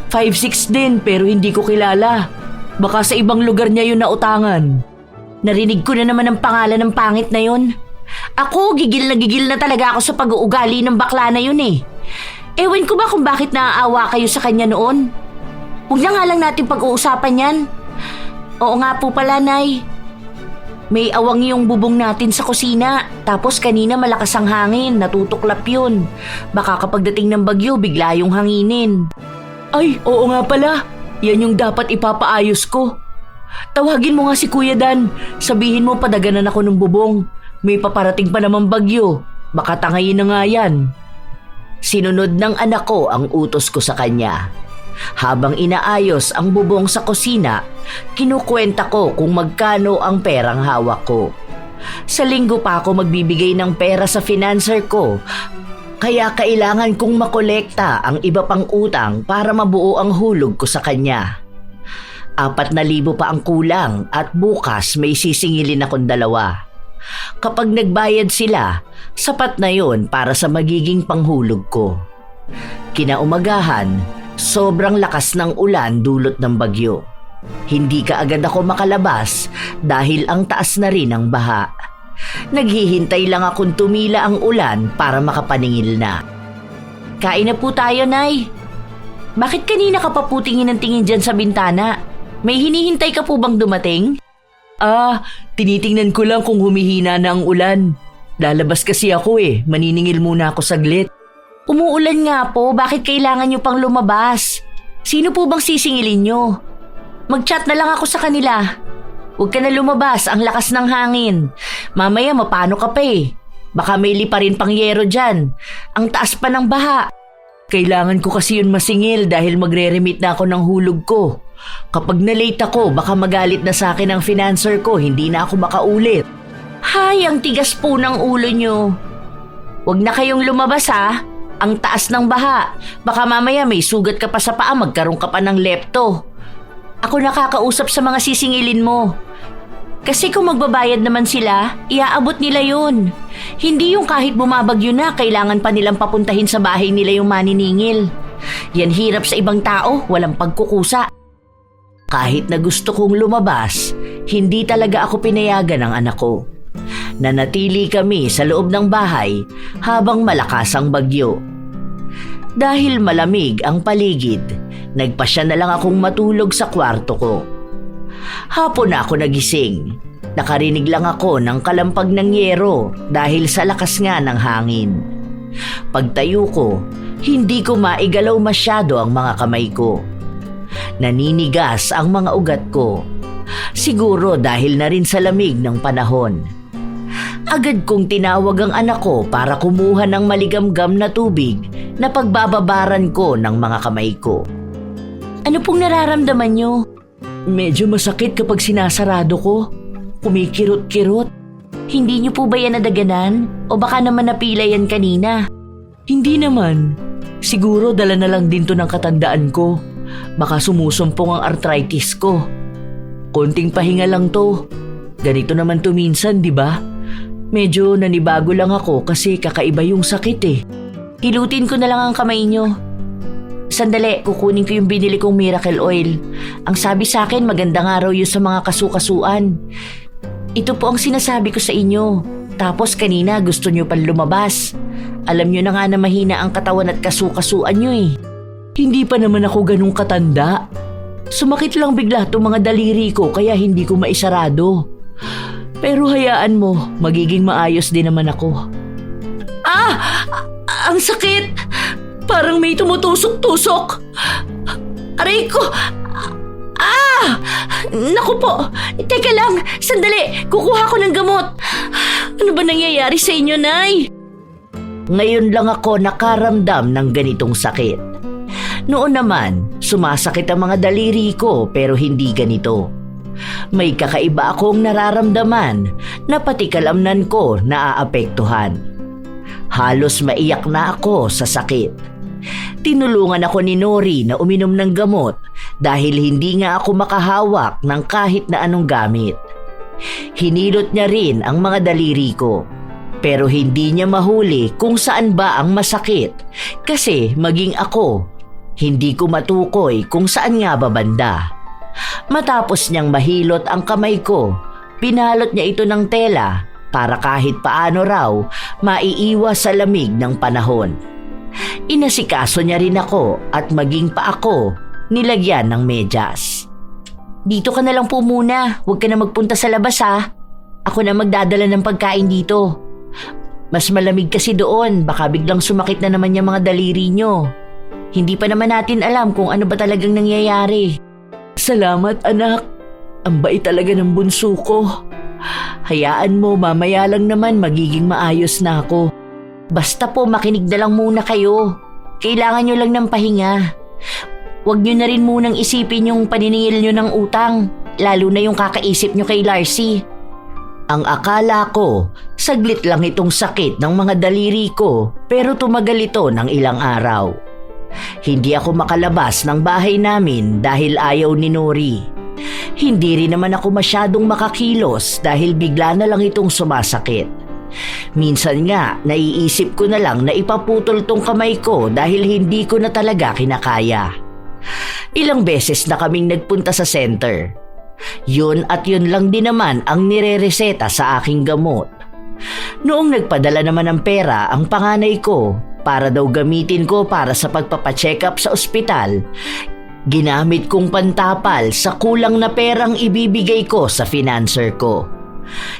5'6" din pero hindi ko kilala. Baka sa ibang lugar niya yun nautangan. Narinig ko na naman ang pangalan ng pangit na yun. Ako, gigil na talaga ako sa pag-uugali ng bakla na yun eh. Ewan ko ba kung bakit naaawa kayo sa kanya noon? Huwag na nga lang natin pag-uusapan yan. Oo nga po pala, Nay. May awang yung bubong natin sa kusina. Tapos kanina malakas ang hangin, natutuklap yun. Baka kapag dating ng bagyo, bigla yung hanginin. Ay, oo nga pala. Yan yung dapat ipapaayos ko. Tawagin mo nga si Kuya Dan. Sabihin mo padaganan ako ng bubong. May paparating pa naman bagyo. Baka tangayin na nga yan. Sinunod ng anak ko ang utos ko sa kanya. Habang inaayos ang bubong sa kusina, kinukwenta ko kung magkano ang perang hawak ko. Sa linggo pa ako magbibigay ng pera sa financer ko, kaya kailangan kong makolekta ang iba pang utang para mabuo ang hulog ko sa kanya. 4,000 pa ang kulang at bukas may sisingilin akong 2. Kapag nagbayad sila, sapat na yon para sa magiging panghulog ko. Kinaumagahan, sobrang lakas ng ulan dulot ng bagyo. Hindi kaagad ako makalabas dahil ang taas na rin ang baha. Naghihintay lang akong tumila ang ulan para makapaningil na. Kain na po tayo, Nay. Bakit kanina ka pa po tingin ng tingin dyan sa bintana? May hinihintay ka po bang dumating? Tinitingnan ko lang kung humihina na ang ulan. Lalabas kasi ako maniningil muna ako saglit. Umuulan nga po, bakit kailangan nyo pang lumabas? Sino po bang sisingilin nyo? Mag-chat na lang ako sa kanila. Huwag ka na lumabas, ang lakas ng hangin. Mamaya mapano ka pa Baka may liparin pang yero dyan. Ang taas pa ng baha. Kailangan ko kasi yun masingil dahil magre-remit na ako ng hulog ko. Kapag na-late ako, baka magalit na sa akin ang financer ko, hindi na ako makaulit. Hay, ang tigas po ng ulo nyo. Huwag na kayong lumabas Ang taas ng baha. Baka mamaya may sugat ka pa sa paa, magkaroon ka pa ng lepto. Ako nakakausap sa mga sisingilin mo. Kasi kung magbabayad naman sila, iaabot nila yun. Hindi yung kahit bumabagyo na, kailangan pa nilang papuntahin sa bahay nila yung maniningil. Yan hirap sa ibang tao, walang pagkukusa. Kahit na gusto kong lumabas, hindi talaga ako pinayagan ng anak ko. Nanatili kami sa loob ng bahay habang malakas ang bagyo. Dahil malamig ang paligid, nagpasya na lang akong matulog sa kwarto ko. Hapon na ako nagising. Nakarinig lang ako ng kalampag ng yero dahil sa lakas nga ng hangin. Pagtayo ko, hindi ko maigalaw masyado ang mga kamay ko. Naninigas ang mga ugat ko. Siguro dahil na rin sa lamig ng panahon. Agad kong tinawag ang anak ko para kumuha ng maligamgam na tubig na pagbababaran ko ng mga kamay ko. Ano pong nararamdaman nyo? Medyo masakit kapag sinasarado ko. Kumikirot-kirot. Hindi nyo po ba yan nadaganan? O baka naman napila yan kanina? Hindi naman. Siguro dala na lang din to ng katandaan ko. Baka sumusumpong ang arthritis ko. Konting pahinga lang to. Ganito naman to minsan, di ba? Medyo nanibago lang ako kasi kakaiba yung sakit Hilutin ko na lang ang kamay nyo. Sandali, kukunin ko yung binili kong miracle oil. Ang sabi sa akin, maganda nga raw yun sa mga kasukasuan. Ito po ang sinasabi ko sa inyo. Tapos kanina gusto nyo pang lumabas. Alam nyo na nga na mahina ang katawan at kasukasuan nyo Hindi pa naman ako ganung katanda. Sumakit lang bigla itong mga daliri ko kaya hindi ko maisarado. Pero hayaan mo, magiging maayos din naman ako. Ang sakit! Parang may tumutusok-tusok. Aray ko! Naku po! Teka lang, sandali, kukuha ko ng gamot. Ano ba nangyayari sa inyo, Nay? Ngayon lang ako nakaramdam ng ganitong sakit. Noon naman, sumasakit ang mga daliri ko pero hindi ganito. May kakaiba akong nararamdaman na pati kalamnan ko naaapektuhan. Halos maiyak na ako sa sakit. Tinulungan ako ni Nori na uminom ng gamot dahil hindi nga ako makahawak ng kahit na anong gamit. Hinilot niya rin ang mga daliri ko. Pero hindi niya mahuli kung saan ba ang masakit kasi maging ako, hindi ko matukoy kung saan nga ba banda. Matapos niyang mahilot ang kamay ko, pinalot niya ito ng tela para kahit paano raw maiiwas sa lamig ng panahon. Inasikaso niya rin ako at maging pa ako nilagyan ng medyas. Dito ka na lang po muna, huwag ka na magpunta sa labas ha. Ako na magdadala ng pagkain dito. Mas malamig kasi doon, baka biglang sumakit na naman yung mga daliri nyo. Hindi pa naman natin alam kung ano ba talagang nangyayari. Salamat anak, ang bait talaga ng bunso ko. Hayaan mo, mamaya lang naman magiging maayos na ako. Basta po makinig na lang muna kayo. Kailangan nyo lang ng pahinga. Huwag nyo na rin munang isipin yung paniningil nyo ng utang, lalo na yung kakaisip nyo kay Larcy. Ang akala ko, saglit lang itong sakit ng mga daliri ko pero tumagal ito ng ilang araw. Hindi ako makalabas ng bahay namin dahil ayaw ni Nori. Hindi rin naman ako masyadong makakilos dahil bigla na lang itong sumasakit. Minsan nga, naiisip ko na lang na ipaputol tong kamay ko dahil hindi ko na talaga kinakaya. Ilang beses na kaming nagpunta sa center. Yun at yun lang din naman ang nire-reseta sa aking gamot. Noong nagpadala naman ng pera ang panganay ko para daw gamitin ko para sa pagpapacheck up sa ospital, ginamit kong pantapal sa kulang na perang ibibigay ko sa financer ko.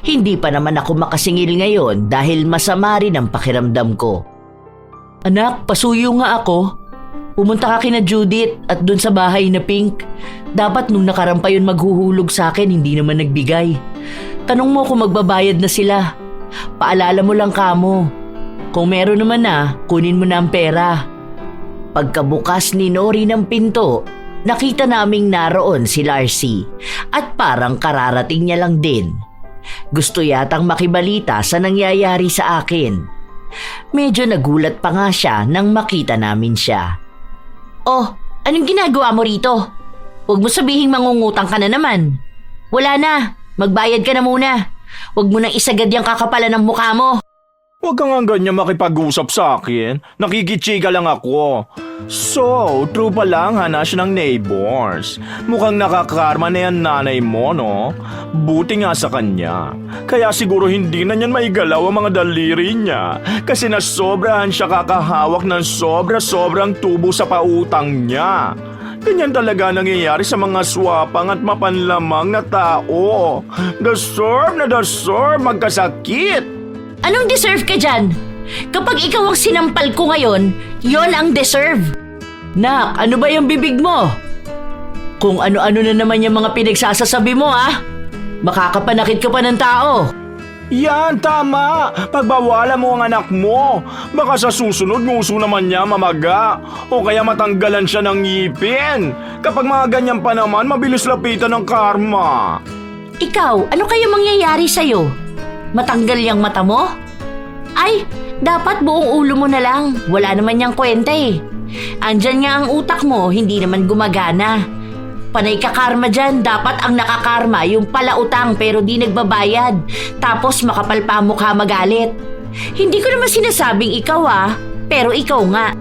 Hindi pa naman ako makasingil ngayon dahil masama rin ang pakiramdam ko. Anak, pasuyo nga ako. Pumunta ka kina Judith at dun sa bahay na pink. Dapat nung nakaraan pa yun maghuhulog sa akin, hindi naman nagbigay. Tanong mo kung magbabayad na sila. Paalala mo lang kamo. Kung meron naman na, kunin mo na ang pera. Pagkabukas ni Nori ng pinto, nakita naming naroon si Larcy at parang kararating niya lang din. Gusto yatang makibalita sa nangyayari sa akin. Medyo nagulat pa nga siya nang makita namin siya. Oh, anong ginagawa mo rito? Huwag mo sabihing mangungutang ka na naman. Wala na, magbayad ka na muna. Huwag mo nang isagad yung kakapalan ng mukha mo. Huwag kang ang ganyan makipag-usap sa akin. Nakikichika lang ako. So, true pa lang hanas ng neighbors. Mukhang nakakarma na yan nanay mo, no? Buti nga sa kanya. Kaya siguro hindi na niyan maigalaw ang mga daliri niya. Kasi nasobrahan siya kakahawak ng sobra-sobrang tubo sa pautang niya. Ganyan talaga nangyayari sa mga swapang at mapanlamang na tao. Deserve magkasakit. Anong deserve ka dyan? Kapag ikaw ang sinampal ko ngayon, yon ang deserve. Nak, ano ba yung bibig mo? Kung ano-ano na naman yung mga pinagsasasabi mo, ha? Makakapanakit ka pa ng tao. Yan, tama. Pagbawalan mo ang anak mo. Baka sa susunod nguso naman niya mamaga. O kaya matanggalan siya ng ngipin. Kapag mga ganyan pa naman, mabilis lapitan ng karma. Ikaw, ano kaya mangyayari sa'yo? Matanggal yung mata mo? Ay, dapat buong ulo mo na lang. Wala naman niyang kwenta eh. Andyan nga ang utak mo, hindi naman gumagana. Panay ka karma dyan, dapat ang nakakarma yung palautang pero di nagbabayad. Tapos makapal pa ang mukha magalit. Hindi ko naman sinasabing ikaw pero ikaw nga.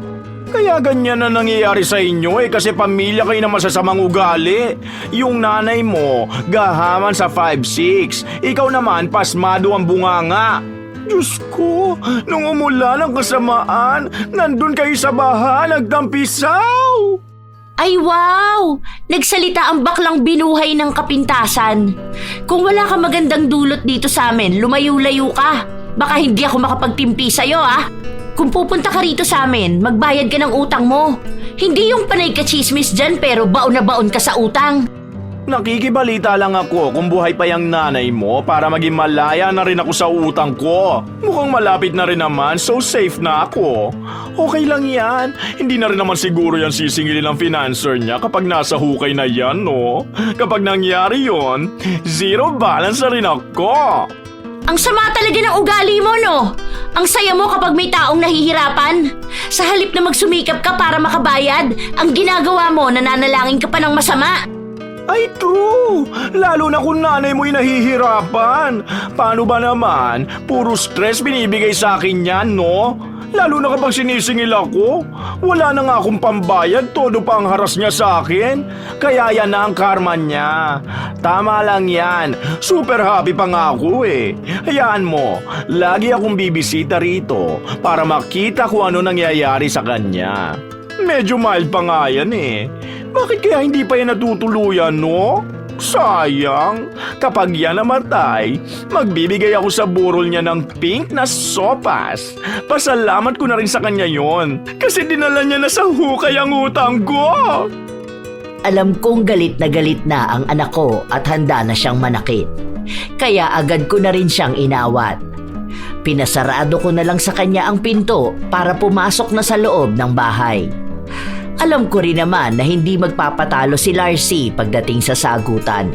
Kaya ganyan na nangyayari sa inyo kasi pamilya kayo na masasamang ugali. Yung nanay mo, gahaman sa 5'6". Ikaw naman, pasmado ang bunganga. Diyos ko, nung umulan ang kasamaan, nandun kayo sa baha, nagtampisaw. Ay wow! Nagsalita ang baklang binuhay ng kapintasan. Kung wala ka magandang dulot dito sa amin, lumayo-layo ka. Baka hindi ako makapagtimpi sa'yo Kung pupunta ka rito sa amin, magbayad ka ng utang mo. Hindi yung panay ka chismis dyan pero baon na baon ka sa utang. Nakikibalita lang ako kung buhay pa yung nanay mo para maging malaya na rin ako sa utang ko. Mukhang malapit na rin naman, so safe na ako. Okay lang yan. Hindi na rin naman siguro yan sisingilin ng financer niya kapag nasa hukay na yan, no? Kapag nangyari yon, zero balance na rin ako. Ang sama talaga ng ugali mo, no? Ang saya mo kapag may taong nahihirapan. Sa halip na magsumikap ka para makabayad, ang ginagawa mo, nananalangin ka pa ng masama. Ay, true! Lalo na kung nanay mo'y nahihirapan. Paano ba naman? Puro stress binibigay sa akin yan, no? Lalo na kapag sinisingil ako. Wala na nga akong pambayad, todo pa ang haras niya sa akin. Kaya yan na ang karma niya. Tama lang yan. Super happy pa nga ako eh. Hayaan mo, lagi akong bibisita rito para makita kung ano nangyayari sa kanya. Medyo mild pa nga yan eh. Bakit kaya hindi pa yan natutuluyan, no? Sayang. Kapag yan namatay, magbibigay ako sa burol niya ng pink na sopas. Pasalamat ko na rin sa kanya yon. Kasi dinala niya na sa hukay ang utang ko. Alam kong galit na ang anak ko at handa na siyang manakit. Kaya agad ko na rin siyang inawat. Pinasarado ko na lang sa kanya ang pinto para pumasok na sa loob ng bahay. Alam ko rin naman na hindi magpapatalo si Larcy pagdating sa sagutan.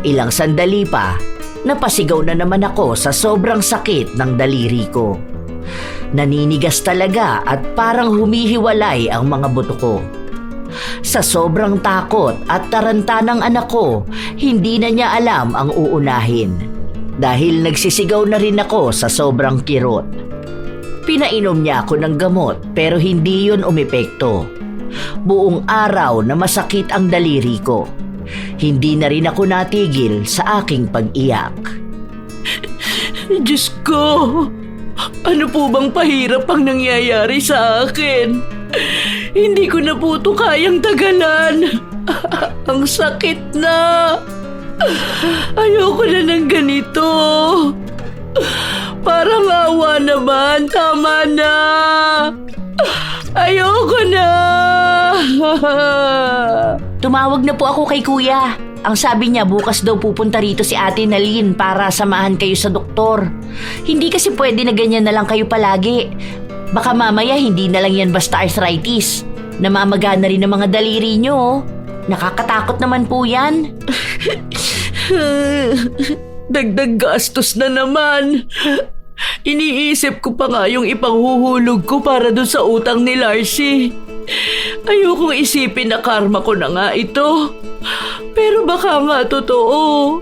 Ilang sandali pa, napasigaw na naman ako sa sobrang sakit ng daliri ko. Naninigas talaga at parang humihiwalay ang mga buto ko. Sa sobrang takot at taranta ng anak ko, hindi na niya alam ang uunahin. Dahil nagsisigaw na rin ako sa sobrang kirot. Pinainom niya ako ng gamot pero hindi yun umepekto. Buong araw na masakit ang daliri ko. Hindi na rin ako natigil sa aking pag-iyak. Diyos ko! Ano po bang pahirap ang nangyayari sa akin? Hindi ko na po ito kayang tagalan. Ang sakit na. Ayoko na ng ganito. Parang awa naman, tama na. Ayoko na. Tumawag na po ako kay kuya. Ang sabi niya bukas daw pupunta rito si Ate Nalyn para samahan kayo sa doktor. Hindi kasi pwede na ganyan na lang kayo palagi. Baka mamaya hindi na lang yan basta arthritis. Namamaga na rin ang mga daliri niyo. Oh. Nakakatakot naman po yan. Dagdag gastos na naman. Iniisip ko pa nga yung ipanghuhulog ko para dun sa utang ni Larcy. Ayokong isipin na karma ko na nga ito. Pero baka nga totoo.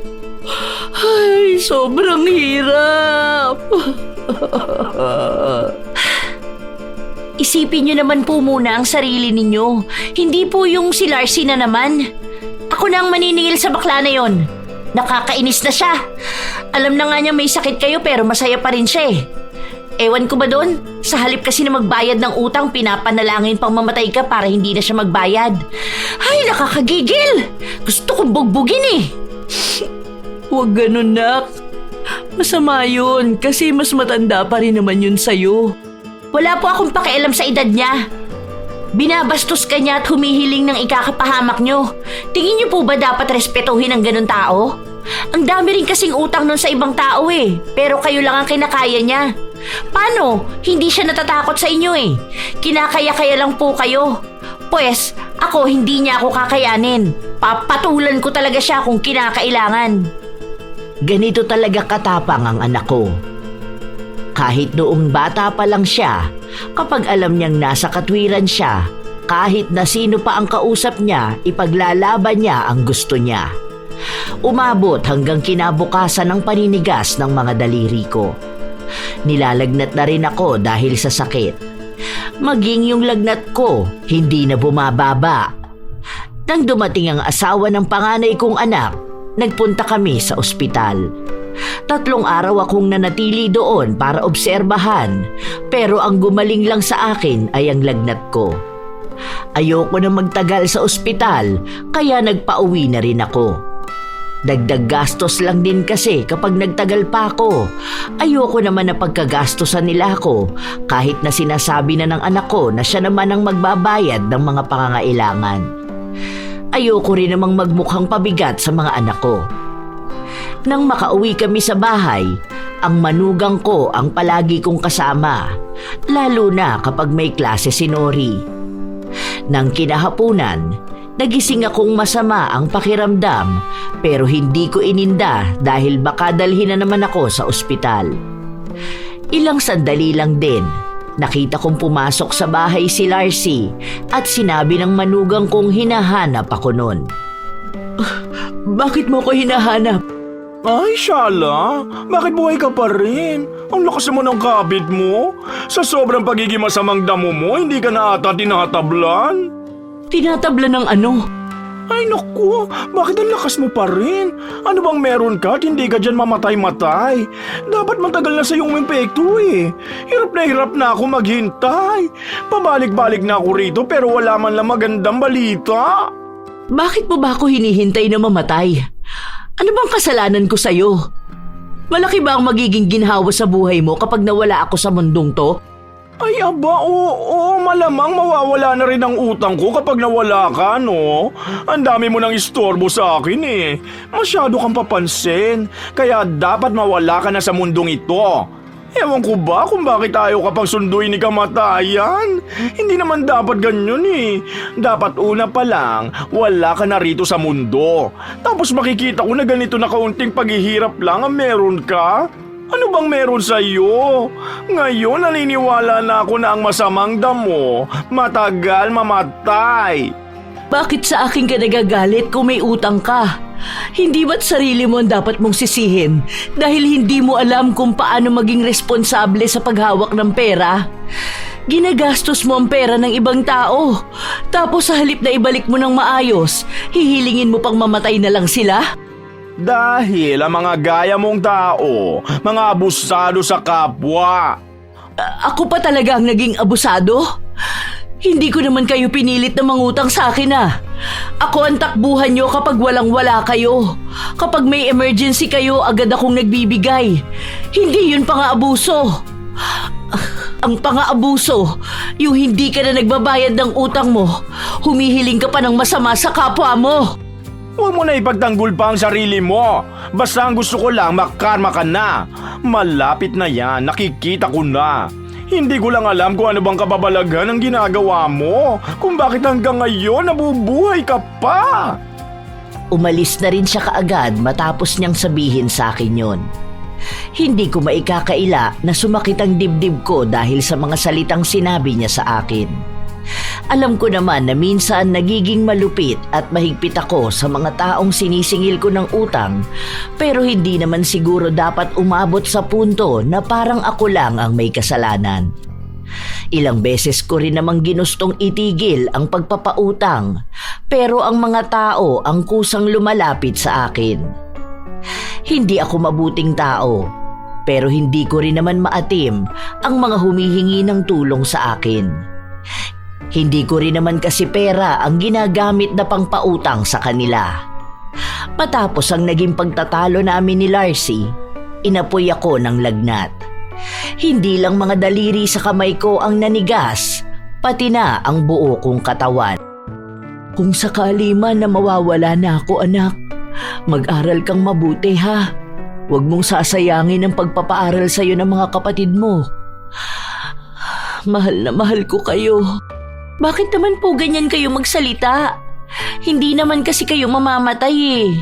Ay, sobrang hirap. Isipin niyo naman po muna ang sarili ninyo. Hindi po yung si Larcy na naman. Ako na ang maniningil sa bakla na yon. Nakakainis na siya. Alam na nga niya may sakit kayo pero masaya pa rin siya eh. Ewan ko ba doon? Sa halip kasi na magbayad ng utang, pinapanalangin pang mamatay ka para hindi na siya magbayad. Ay, nakakagigil! Gusto kong bugbugin eh. Huwag ganun, nak. Masama yun kasi mas matanda pa rin naman yun sa'yo. Wala po akong pakialam sa edad niya. Binabastos ka niya at humihiling ng ikakapahamak niyo. Tingin niyo po ba dapat respetuhin ang ganun tao? Ang dami rin kasing utang nun sa ibang tao eh. Pero kayo lang ang kinakaya niya. Paano? Hindi siya natatakot sa inyo eh. Kinakaya-kaya lang po kayo. Pwes, ako hindi niya ako kakayanin. Papatulan ko talaga siya kung kinakailangan. Ganito talaga katapang ang anak ko. Kahit noong bata pa lang siya, kapag alam niyang nasa katwiran siya, kahit na sino pa ang kausap niya, ipaglalaban niya ang gusto niya. Umabot hanggang kinabukasan ng paninigas ng mga daliri ko. Nilalagnat na rin ako dahil sa sakit. Maging yung lagnat ko, hindi na bumababa. Nang dumating ang asawa ng panganay kong anak, nagpunta kami sa ospital. 3 araw akong nanatili doon para obserbahan, pero ang gumaling lang sa akin ay ang lagnat ko. Ayoko na magtagal sa ospital, kaya nagpauwi na rin ako. Dagdag gastos lang din kasi kapag nagtagal pa ako. Ayoko naman na pagkagastosan nila ako kahit na sinasabi na ng anak ko na siya naman ang magbabayad ng mga pangangailangan. Ayoko rin namang magmukhang pabigat sa mga anak ko. Nang makauwi kami sa bahay, ang manugang ko ang palagi kong kasama, lalo na kapag may klase si Nori. Nang kinahapunan, nagising akong masama ang pakiramdam pero hindi ko ininda dahil baka dalhin na naman ako sa ospital. Ilang sandali lang din, nakita kong pumasok sa bahay si Larcy at sinabi ng manugang kong hinahanap ako nun. Bakit mo ko hinahanap? Ay, Shala, bakit buhay ka pa rin? Ang lakas mo ng kabit mo. Sa sobrang pagiging masamang damo mo, hindi ka na ata tinatablan. Tinatabla ng ano? Ay naku, bakit ang lakas mo pa rin? Ano bang meron ka at hindi ka dyan mamatay-matay? Dapat matagal na sa iyong impekto eh. Hirap na ako maghintay. Pabalik-balik na ako rito pero wala man lang magandang balita. Bakit mo ba ako hinihintay na mamatay? Ano bang kasalanan ko sa'yo? Malaki ba ang magiging ginhawa sa buhay mo kapag nawala ako sa mundong to? Ay aba, oo, malamang mawawala na rin ang utang ko kapag nawala ka, no? Ang dami mo ng istorbo sa akin eh. Masyado kang papansin, kaya dapat mawala ka na sa mundong ito. Ewan ko ba kung bakit ayaw ka pang sunduin ni kamatayan? Hindi naman dapat ganyan eh. Dapat una pa lang, wala ka na rito sa mundo. Tapos makikita ko na ganito na kaunting paghihirap lang ang meron ka. Ano bang meron sa iyo? Ngayon naniniwala na ako na ang masamang damo matagal mamatay. Bakit sa akin ka nagagalit kung may utang ka? Hindi ba't sarili mo ang dapat mong sisihin dahil hindi mo alam kung paano maging responsable sa paghawak ng pera? Ginagastos mo ang pera ng ibang tao. Tapos sa halip na ibalik mo ng maayos, hihilingin mo pang mamatay na lang sila? Dahil ang mga gaya mong tao, mga abusado sa kapwa. Ako pa talaga ang naging abusado? Hindi ko naman kayo pinilit na mangutang sa akin ah. Ako ang takbuhan nyo kapag walang-wala kayo. Kapag may emergency kayo, agad akong nagbibigay. Hindi yun pang-aabuso. Ang pang-aabuso, yung hindi ka na nagbabayad ng utang mo, humihiling ka pa ng masama sa kapwa mo. Huwag mo na ipagtanggol pa ang sarili mo. Basta ang gusto ko lang makarma ka na. Malapit na yan, nakikita ko na. Hindi ko lang alam kung ano bang kababalaghan ang ginagawa mo. Kung bakit hanggang ngayon nabubuhay ka pa. Umalis na rin siya kaagad matapos niyang sabihin sa akin yon. Hindi ko maikakaila na sumakit ang dibdib ko dahil sa mga salitang sinabi niya sa akin. Alam ko naman na minsan nagiging malupit at mahigpit ako sa mga taong sinisingil ko ng utang, pero hindi naman siguro dapat umabot sa punto na parang ako lang ang may kasalanan. Ilang beses ko rin namang ginustong itigil ang pagpapautang, pero ang mga tao ang kusang lumalapit sa akin. Hindi ako mabuting tao, pero hindi ko rin naman maatim ang mga humihingi ng tulong sa akin. Hindi ko rin naman kasi pera ang ginagamit na pangpautang sa kanila. Matapos ang naging pagtatalo namin ni Larcy, inapoy ako ng lagnat. Hindi lang mga daliri sa kamay ko ang nanigas, pati na ang buo kong katawan. Kung sakali man na mawawala na ako, anak, mag-aral kang mabuti ha. Huwag mong sasayangin ang pagpapaaral sa'yo ng mga kapatid mo. Mahal na mahal ko kayo. Bakit naman po ganyan kayo magsalita? Hindi naman kasi kayo mamamatay eh.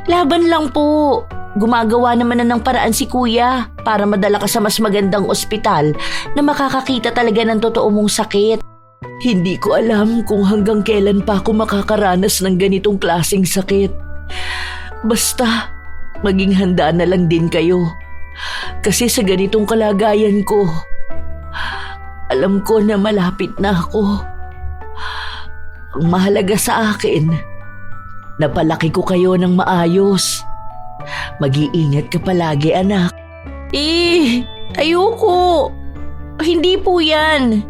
Laban lang po. Gumagawa naman na ng paraan si kuya para madala ka sa mas magandang ospital na makakakita talaga ng totoo mong sakit. Hindi ko alam kung hanggang kailan pa ako makakaranas ng ganitong klaseng sakit. Basta, maging handa na lang din kayo. Kasi sa ganitong kalagayan ko, alam ko na malapit na ako. Ang mahalaga sa akin, napalaki ko kayo ng maayos. Mag-iingat ka palagi, anak. Ayoko. Hindi po yan.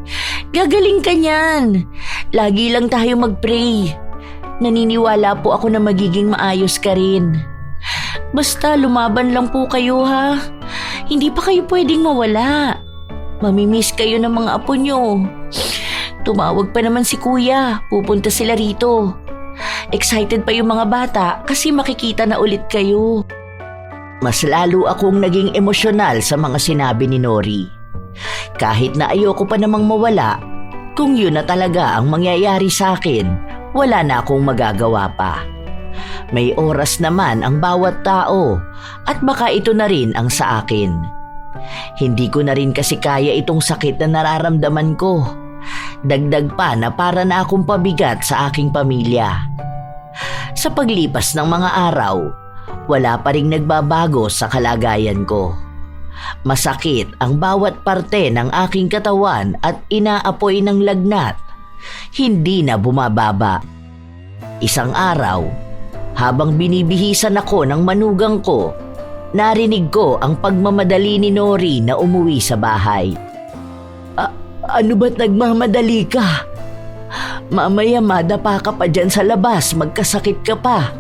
Gagaling ka niyan. Lagi lang tayo mag-pray. Naniniwala po ako na magiging maayos ka rin. Basta lumaban lang po kayo ha. Hindi pa kayo pwedeng mawala. Mamimiss kayo ng mga apo nyo. Tumawag pa naman si kuya. Pupunta sila rito. Excited pa yung mga bata kasi makikita na ulit kayo. Mas lalo akong naging emosyonal sa mga sinabi ni Nori. Kahit na ayoko pa namang mawala, kung yun na talaga ang mangyayari sa akin, wala na akong magagawa pa. May oras naman ang bawat tao at baka ito na rin ang sa akin. Hindi ko na rin kasi kaya itong sakit na nararamdaman ko. Dagdag pa na para na akong pabigat sa aking pamilya. Sa paglipas ng mga araw, wala pa ring nagbabago sa kalagayan ko. Masakit ang bawat parte ng aking katawan at inaapoy ng lagnat. Hindi na bumababa. Isang araw, habang binibihisan ako ng manugang ko, narinig ko ang pagmamadali ni Nori na umuwi sa bahay. Ano ba't nagmamadali ka? Mamaya madapa ka pa dyan sa labas, magkasakit ka pa.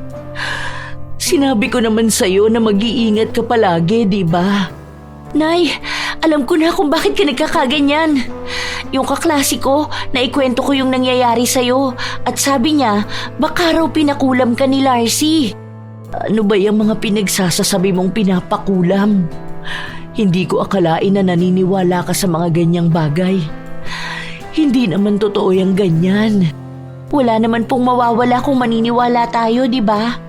Sinabi ko naman sa'yo na mag-iingat ka palagi, di ba? Nay, alam ko na kung bakit ka nagkakaganyan. Yung kaklase ko, naikwento ko yung nangyayari sa'yo at sabi niya, baka raw pinakulam ka ni Larcy. Ano ba yung mga pinagsasasabi mong pinapakulam? Hindi ko akalain na naniniwala ka sa mga ganyang bagay. Hindi naman totoo yung ganyan. Wala naman pong mawawala kung maniniwala tayo, di ba?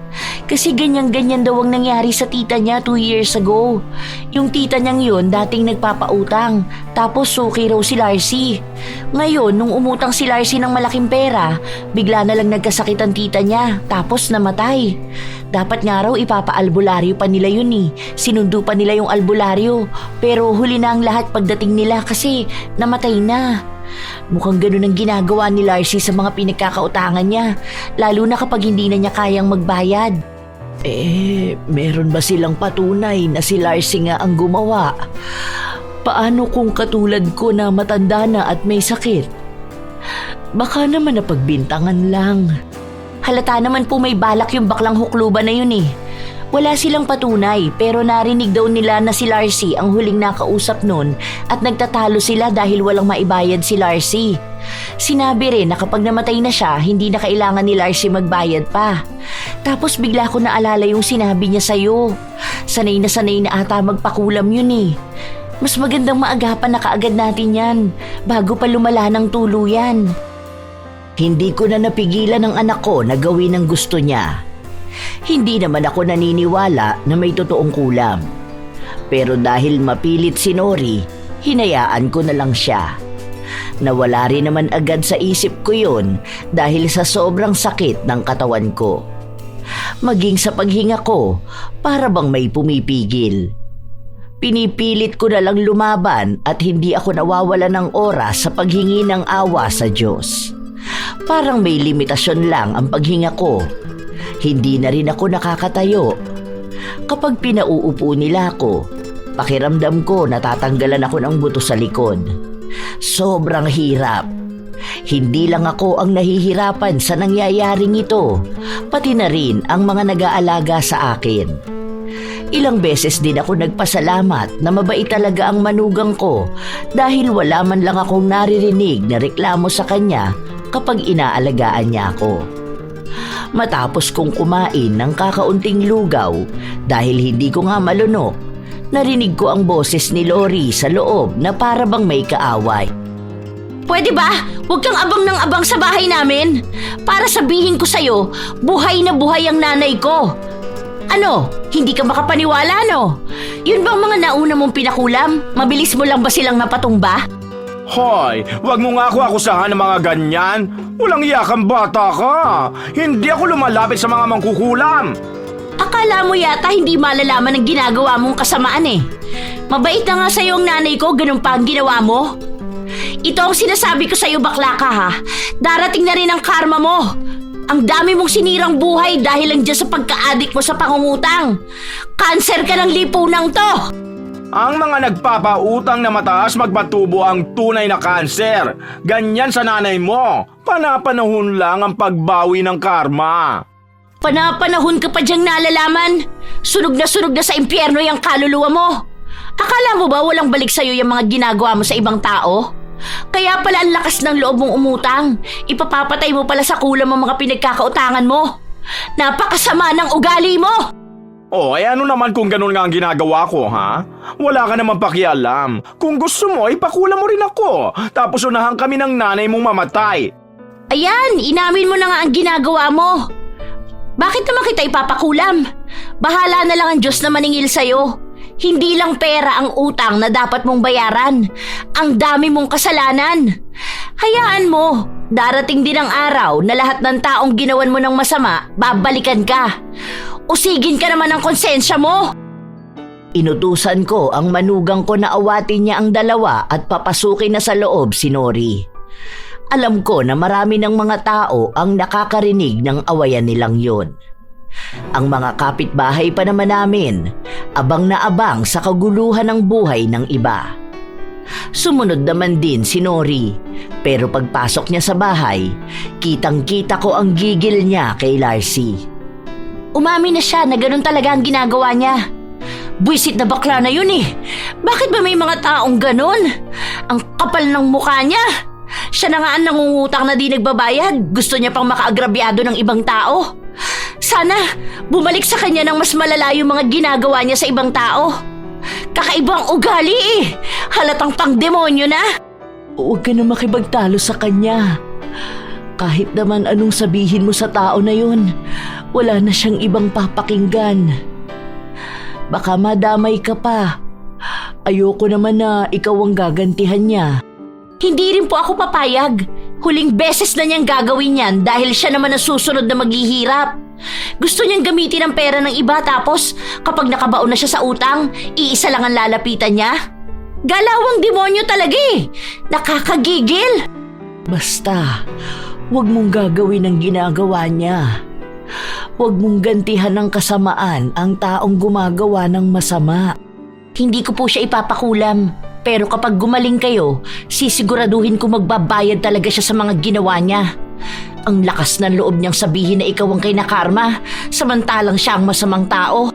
Kasi ganyan-ganyan daw ang nangyari sa tita niya 2 years ago. Yung tita niyang yun dating nagpapautang, tapos suki raw si Larcy. Ngayon, nung umutang si Larcy ng malaking pera, bigla na lang nagkasakit ang tita niya, tapos namatay. Dapat nga raw ipapa-albularyo pa nila yun eh. Sinundo pa nila yung albularyo, pero huli na ang lahat pagdating nila kasi namatay na. Mukhang ganun ang ginagawa ni Larcy sa mga pinagkakautangan niya, lalo na kapag hindi na niya kayang magbayad. Meron ba silang patunay na si Larcy nga ang gumawa? Paano kung katulad ko na matanda na at may sakit? Baka naman napagbintangan lang. Halata naman po may balak yung baklang hukluban na yun eh. Wala silang patunay pero narinig daw nila na si Larcy ang huling nakausap nun at nagtatalo sila dahil walang maibayad si Larcy. Sinabi rin na kapag namatay na siya, hindi na kailangan ni Larcy magbayad pa. Tapos bigla ko naalala yung sinabi niya sa'yo. Sanay na ata magpakulam yun eh. Mas magandang maagapan na kaagad natin yan bago pa lumala ng tuluyan. Hindi ko na napigilan ng anak ko na gawin ang gusto niya. Hindi naman ako naniniwala na may totoong kulam. Pero dahil mapilit si Nori, hinayaan ko na lang siya. Nawala rin naman agad sa isip ko yun dahil sa sobrang sakit ng katawan ko. Maging sa paghinga ko, para bang may pumipigil. Pinipilit ko na lang lumaban at hindi ako nawawala ng oras sa paghingi ng awa sa Diyos. Parang may limitasyon lang ang paghinga ko. Hindi na rin ako nakakatayo. Kapag pinauupo nila ako, pakiramdam ko natatanggalan ako ng buto sa likod. Sobrang hirap. Hindi lang ako ang nahihirapan sa nangyayaring ito, pati na rin ang mga nag-aalaga sa akin. Ilang beses din ako nagpasalamat na mabait talaga ang manugang ko dahil wala man lang akong naririnig na reklamo sa kanya kapag inaalagaan niya ako. Matapos kong kumain ng kakaunting lugaw dahil hindi ko nga malunok, narinig ko ang boses ni Lori sa loob na para bang may kaaway. Pwede ba? Huwag kang abang ng abang sa bahay namin. Para sabihin ko sa'yo, buhay na buhay ang nanay ko. Ano? Hindi ka makapaniwala, no? Yun bang mga nauna mong pinakulam? Mabilis mo lang ba silang napatumba? Hoy, wag mo nga ako akusahan ng mga ganyan. Walang iyakang bata ka. Hindi ako lumalapit sa mga mangkukulam. Akala mo yata hindi malalaman ang ginagawa mong kasamaan eh. Mabait na nga sa'yo ang nanay ko, ganun pa ang ginawa mo. Ito ang sinasabi ko sa'yo, bakla ka ha. Darating na rin ang karma mo. Ang dami mong sinirang buhay dahil lang dyan sa pagka-addict mo sa pangungutang. Cancer ka ng lipunang to. Ang mga nagpapautang na mataas magpatubo ang tunay na kanser. Ganyan sa nanay mo. Panapanahon lang ang pagbawi ng karma. Panapanahon ka pa diyang nalalaman. Sunog na sa impyerno yung kaluluwa mo. Akala mo ba walang balik sa'yo yung mga ginagawa mo sa ibang tao? Kaya pala ang lakas ng loob mong umutang. Ipapapatay mo pala sa kulam ang mga pinagkakautangan mo. Napakasama ng ugali mo! Oh, ano naman kung ganun nga ang ginagawa ko, ha? Wala ka naman pakialam. Kung gusto mo, ipakula mo rin ako. Tapos unahan kami ng nanay mong mamatay. Ayan, inamin mo na nga ang ginagawa mo. Bakit naman kita ipapakulam? Bahala na lang ang Diyos na maningil sa'yo. Hindi lang pera ang utang na dapat mong bayaran. Ang dami mong kasalanan. Hayaan mo, darating din ang araw na lahat ng taong ginawan mo ng masama, babalikan ka. Usigin ka naman ng konsensya mo. Inutusan ko ang manugang ko na awatin niya ang dalawa at papasukin na sa loob si Nori. Alam ko na marami ng mga tao ang nakakarinig ng awayan nilang yon. Ang mga kapitbahay pa naman namin, abang na abang sa kaguluhan ng buhay ng iba. Sumunod naman din si Nori, pero pagpasok niya sa bahay, kitang-kita ko ang gigil niya kay Larcy. Umamin na siya na ganun talaga ang ginagawa niya. Buwisit na bakla na yun eh. Bakit ba may mga taong ganun? Ang kapal ng mukha niya. Siya na nga ang nangungutang na di nagbabayad. Gusto niya pang makaagrabyado ng ibang tao. Sana bumalik sa kanya ng mas malala yung mga ginagawa niya sa ibang tao. Kakaibang ugali eh. Halatang pang-demonyo na. Huwag ka na makipagtalo sa kanya. Kahit naman anong sabihin mo sa tao na yun, wala na siyang ibang papakinggan. Baka madamay ka pa. Ayoko naman na ikaw ang gagantihan niya. Hindi rin po ako papayag. Huling beses na niyang gagawin yan dahil siya naman ang susunod na maghihirap. Gusto niyang gamitin ang pera ng iba tapos kapag nakabaon na siya sa utang, iisa lang ang lalapitan niya. Galawang demonyo talaga eh. Nakakagigil. Basta, huwag mong gagawin ang ginagawa niya. Huwag mong gantihan ng kasamaan ang taong gumagawa ng masama. Hindi ko po siya ipapakulam. Pero kapag gumaling kayo, sisiguraduhin ko magbabayad talaga siya sa mga ginawa niya. Ang lakas ng loob niyang sabihin na ikaw ang kinakarma, samantalang siya ang masamang tao.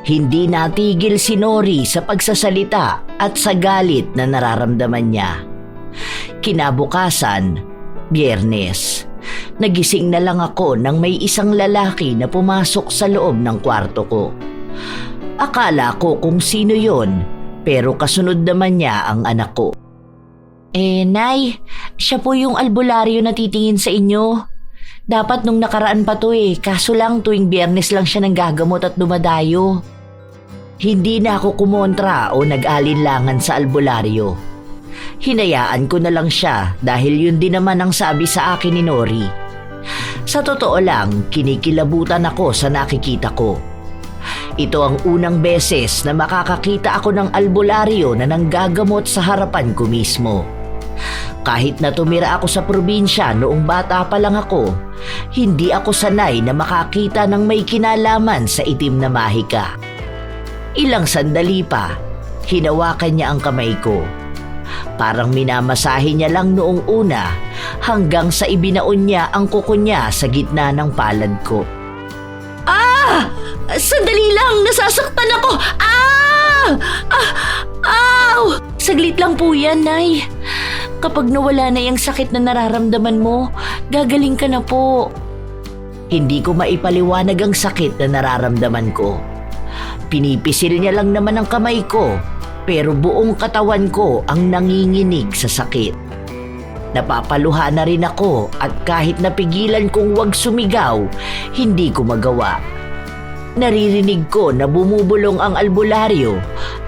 Hindi natigil si Nori sa pagsasalita at sa galit na nararamdaman niya. Kinabukasan, Biyernes, nagising na lang ako nang may isang lalaki na pumasok sa loob ng kwarto ko. Akala ko kung sino yon, pero kasunod naman niya ang anak ko. Nay, siya po yung albularyo na titingin sa inyo. Dapat nung nakaraan pa to kaso lang tuwing Biyernes lang siya nanggagamot at dumadayo. Hindi na ako kumontra o nag-alinlangan sa albularyo. Hinayaan ko na lang siya dahil yun din naman ang sabi sa akin ni Nori. Sa totoo lang, kinikilabutan ako sa nakikita ko. Ito ang unang beses na makakakita ako ng albularyo na nanggagamot sa harapan ko mismo. Kahit na tumira ako sa probinsya noong bata pa lang ako, hindi ako sanay na makakita ng may kinalaman sa itim na mahika. Ilang sandali pa, hinawakan niya ang kamay ko. Parang minamasahe niya lang noong una hanggang sa ibinaon niya ang kuko niya sa gitna ng palad ko. Sandali lang! Nasasaktan ako! Ow! Saglit lang po yan, Nay. Kapag nawala na yung sakit na nararamdaman mo, gagaling ka na po. Hindi ko maipaliwanag ang sakit na nararamdaman ko. Pinipisil niya lang naman ang kamay ko, pero buong katawan ko ang nanginginig sa sakit. Napapaluha na rin ako at kahit napigilan kong wag sumigaw, hindi ko magawa. Naririnig ko na bumubulong ang albularyo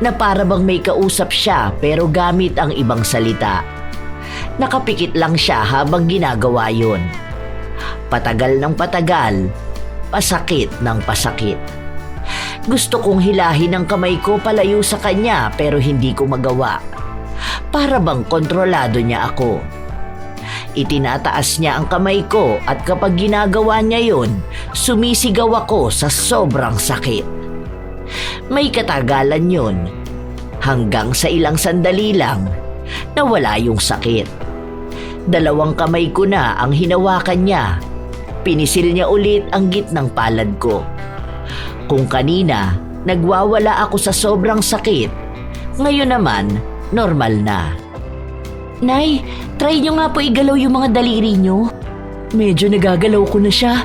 na para bang may kausap siya pero gamit ang ibang salita. Nakapikit lang siya habang ginagawa yun. Patagal ng patagal, pasakit ng pasakit. Gusto kong hilahin ang kamay ko palayo sa kanya pero hindi ko magawa. Para bang kontrolado niya ako. Itinataas niya ang kamay ko at kapag ginagawa niya yun, sumisigaw ako sa sobrang sakit. May katagalan yun. Hanggang sa ilang sandali lang, nawala yung sakit. 2 kamay ko na ang hinawakan niya. Pinisil niya ulit ang gitnang palad ko. Kung kanina, nagwawala ako sa sobrang sakit, ngayon naman, normal na. Nay, try nyo nga po igalaw yung mga daliri nyo. Medyo nagagalaw ko na siya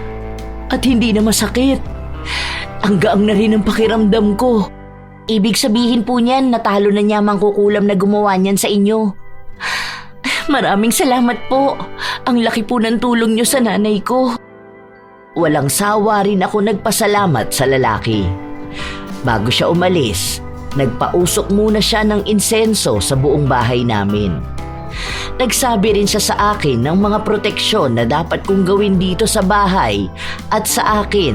at hindi na masakit. Ang gaang na rin ang pakiramdam ko. Ibig sabihin po niyan, natalo na niya mangkukulam na gumawa niyan sa inyo. Maraming salamat po. Ang laki po ng tulong nyo sa nanay ko. Walang sawa rin ako nagpasalamat sa lalaki. Bago siya umalis, nagpausok muna siya ng insenso sa buong bahay namin. Nagsabi rin siya sa akin ng mga proteksyon na dapat kong gawin dito sa bahay at sa akin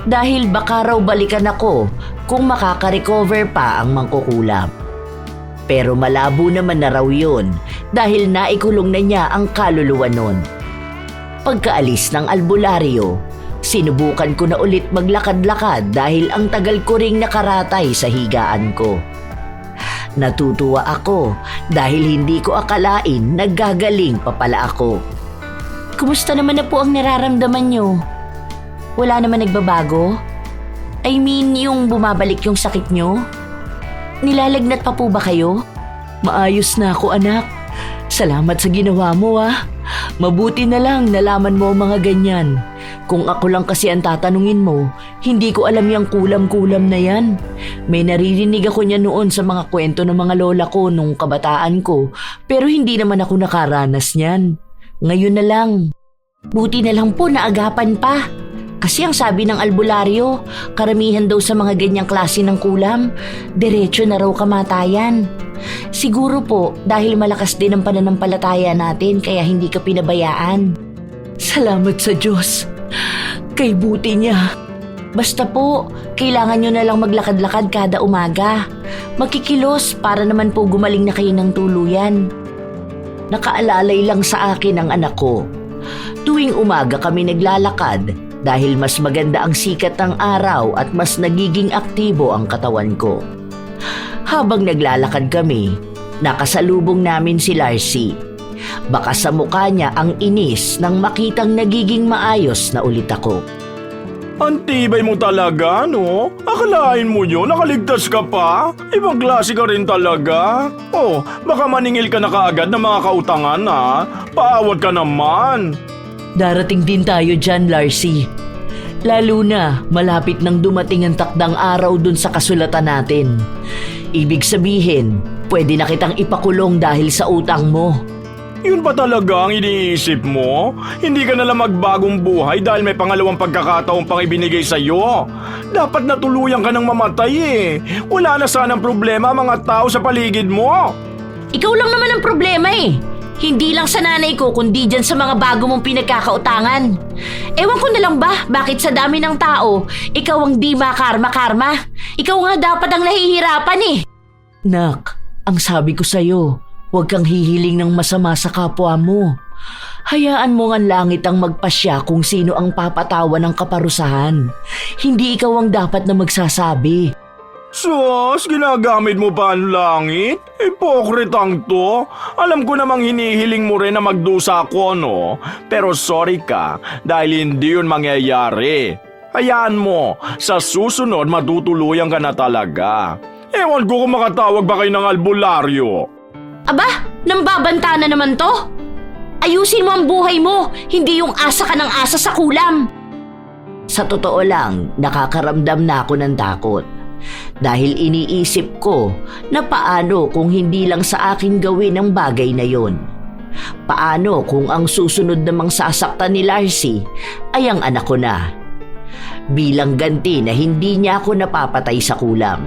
dahil baka raw balikan ako kung makaka-recover pa ang mangkukulam. Pero malabo naman na raw yun dahil naikulong na niya ang kaluluwa nun. Pagkaalis ng albularyo, sinubukan ko na ulit maglakad-lakad dahil ang tagal ko ring nakaratay sa higaan ko. Natutuwa ako dahil hindi ko akalain naggagaling pa pala ako. Kumusta naman na po ang nararamdaman nyo? Wala naman nagbabago? I mean, yung bumabalik yung sakit nyo? Nilalagnat pa po ba kayo? Maayos na ako, anak. Salamat sa ginawa mo, ah. Mabuti na lang nalaman mo ang mga ganyan. Kung ako lang kasi ang tatanungin mo, hindi ko alam yung kulam-kulam na yan. May naririnig ako niya noon sa mga kwento ng mga lola ko nung kabataan ko, pero hindi naman ako nakaranas niyan. Ngayon na lang. Buti na lang po naagapan pa. Kasi ang sabi ng albularyo, karamihan daw sa mga ganyang klase ng kulam, diretso na raw kamatayan. Siguro po dahil malakas din ang pananampalataya natin kaya hindi ka pinabayaan. Salamat sa Diyos. Kay buti niya. Basta po, kailangan nyo na lang maglakad-lakad kada umaga. Magkikilos para naman po gumaling na kayo ng tuluyan. Nakaalalay lang sa akin ang anak ko. Tuwing umaga kami naglalakad dahil mas maganda ang sikat ng araw at mas nagiging aktibo ang katawan ko. Habang naglalakad kami, nakasalubong namin si Larcy. Baka sa mukha niya ang inis nang makitang nagiging maayos na ulit ako. Ang tibay mo talaga, no? Akalain mo yun, nakaligtas ka pa? Ibang klase ka rin talaga. Oh, baka maningil ka na kaagad ng mga kautangan, ha? Paawat ka naman. Darating din tayo dyan, Larcy. Lalo na malapit nang dumating ang takdang araw dun sa kasulatan natin. Ibig sabihin, pwede na kitang ipakulong dahil sa utang mo. Yun ba talaga ang iniisip mo? Hindi ka nalang magbagong buhay dahil may pangalawang pagkakataon pang ibinigay sa'yo. Dapat na tuluyan ka ng mamatay eh. Wala na sanang problema ang mga tao sa paligid mo. Ikaw lang naman ang problema eh. Hindi lang sa nanay ko kundi dyan sa mga bago mong pinagkakautangan. Ewan ko na lang ba bakit sa dami ng tao, ikaw ang di makarma-karma. Ikaw nga dapat ang nahihirapan eh. Nak, ang sabi ko sa'yo, huwag kang hihiling ng masama sa kapwa mo. Hayaan mo ang langit ang magpasya kung sino ang papatawan ng kaparusahan. Hindi ikaw ang dapat na magsasabi. Sus, ginagamit mo pa ang langit? Hipokritang to. Alam ko namang hinihiling mo rin na magdusa ako, no? Pero sorry ka, dahil hindi yun mangyayari. Hayaan mo, sa susunod matutuluyan ka na talaga. Ewan ko kung makatawag ba kayo ng albularyo. Aba, nambabanta na naman to. Ayusin mo ang buhay mo, hindi yung asa ka ng asa sa kulam. Sa totoo lang, nakakaramdam na ako ng takot. Dahil iniisip ko na paano kung hindi lang sa akin gawin ang bagay na yon. Paano kung ang susunod namang sasaktan ni Larcy ay ang anak ko na? Bilang ganti na hindi niya ako napapatay sa kulam.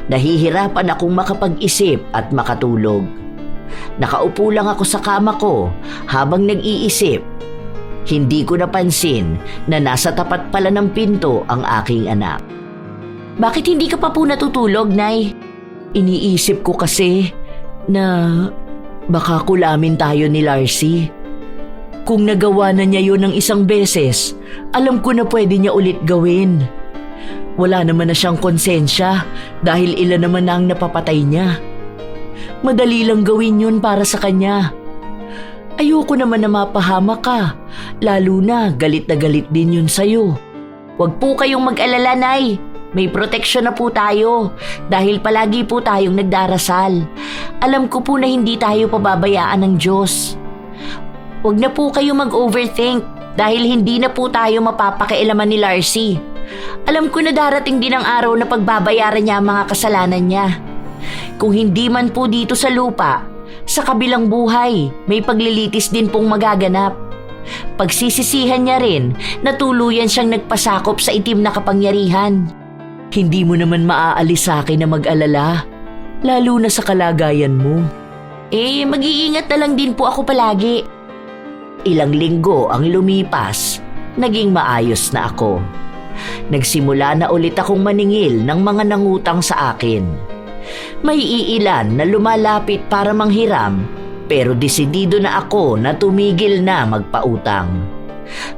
Nahihirapan akong makapag-isip at makatulog. Nakaupo lang ako sa kama ko habang nag-iisip. Hindi ko napansin na nasa tapat pala ng pinto ang aking anak. Bakit hindi ka pa po natutulog, Nay? Iniisip ko kasi na baka kulamin tayo ni Larcy. Kung nagawa na niya yun ng isang beses, alam ko na pwede niya ulit gawin. Wala naman na siyang konsensya dahil ilan naman na ang napapatay niya. Madali lang gawin yun para sa kanya. Ayoko naman na mapahamak ka, lalo na galit din yun sa'yo. Huwag po kayong mag-alala, Nay. May proteksyon na po tayo dahil palagi po tayong nagdarasal. Alam ko po na hindi tayo pababayaan ng Diyos. Huwag na po kayo mag-overthink dahil hindi na po tayo mapapakialaman ni Larcy. Alam ko na darating din ang araw na pagbabayaran niya ang mga kasalanan niya. Kung hindi man po dito sa lupa, sa kabilang buhay, may paglilitis din pong magaganap. Pagsisisihan niya rin na tuluyan siyang nagpasakop sa itim na kapangyarihan. Hindi mo naman maaalis sa akin na mag-alala, lalo na sa kalagayan mo. Mag-iingat na lang din po ako palagi. Ilang linggo ang lumipas, naging maayos na ako. Nagsimula na ulit akong maningil ng mga nangutang sa akin. May iilan na lumalapit para manghiram, pero desidido na ako na tumigil na magpautang.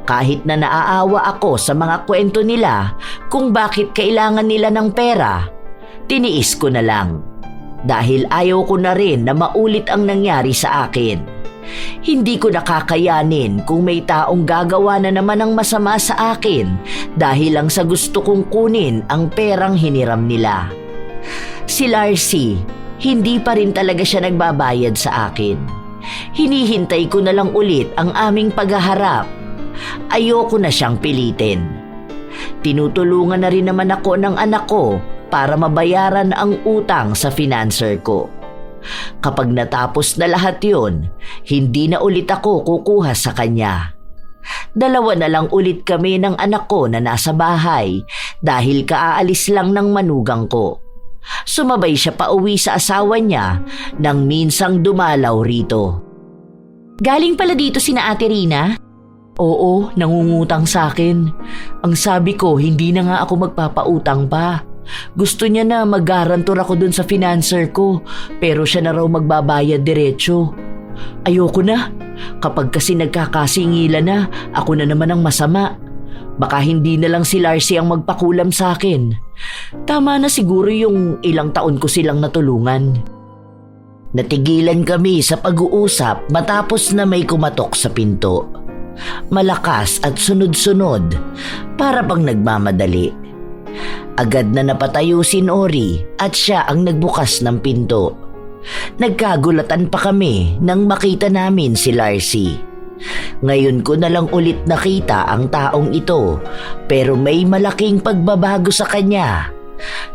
Kahit na naaawa ako sa mga kwento nila kung bakit kailangan nila ng pera, tiniis ko na lang. Dahil ayaw ko na rin na maulit ang nangyari sa akin. Hindi ko nakakayanin kung may taong gagawa na naman ng masama sa akin dahil lang sa gusto kong kunin ang perang hiniram nila. Si Larcy, hindi pa rin talaga siya nagbabayad sa akin. Hinihintay ko na lang ulit ang aming paghaharap. Ayoko na siyang pilitin. Tinutulungan na rin naman ako ng anak ko para mabayaran ang utang sa financer ko. Kapag natapos na lahat yun, hindi na ulit ako kukuha sa kanya. Dalawa na lang ulit kami ng anak ko na nasa bahay dahil kaaalis lang ng manugang ko. Sumabay siya pauwi sa asawa niya nang minsang dumalaw rito. Galing pala dito sina Ate Rina? Oo, nangungutang sa akin. Ang sabi ko, hindi na nga ako magpapautang pa. Gusto niya na mag-garantor ako dun sa financer ko, pero siya na raw magbabayad diretso. Ayoko na. Kapag kasi nagkakasingilan na, ako na naman ang masama. Baka hindi na lang si Larcy ang magpakulam sa akin. Tama na siguro yung ilang taon ko silang natulungan. Natigilan kami sa pag-uusap matapos na may kumatok sa pinto. Malakas at sunod-sunod, para bang nagmamadali. Agad na napatayo si Nori at siya ang nagbukas ng pinto. Nagkagulatan pa kami nang makita namin si Larcy. Ngayon ko na lang ulit nakita ang taong ito, pero may malaking pagbabago sa kanya.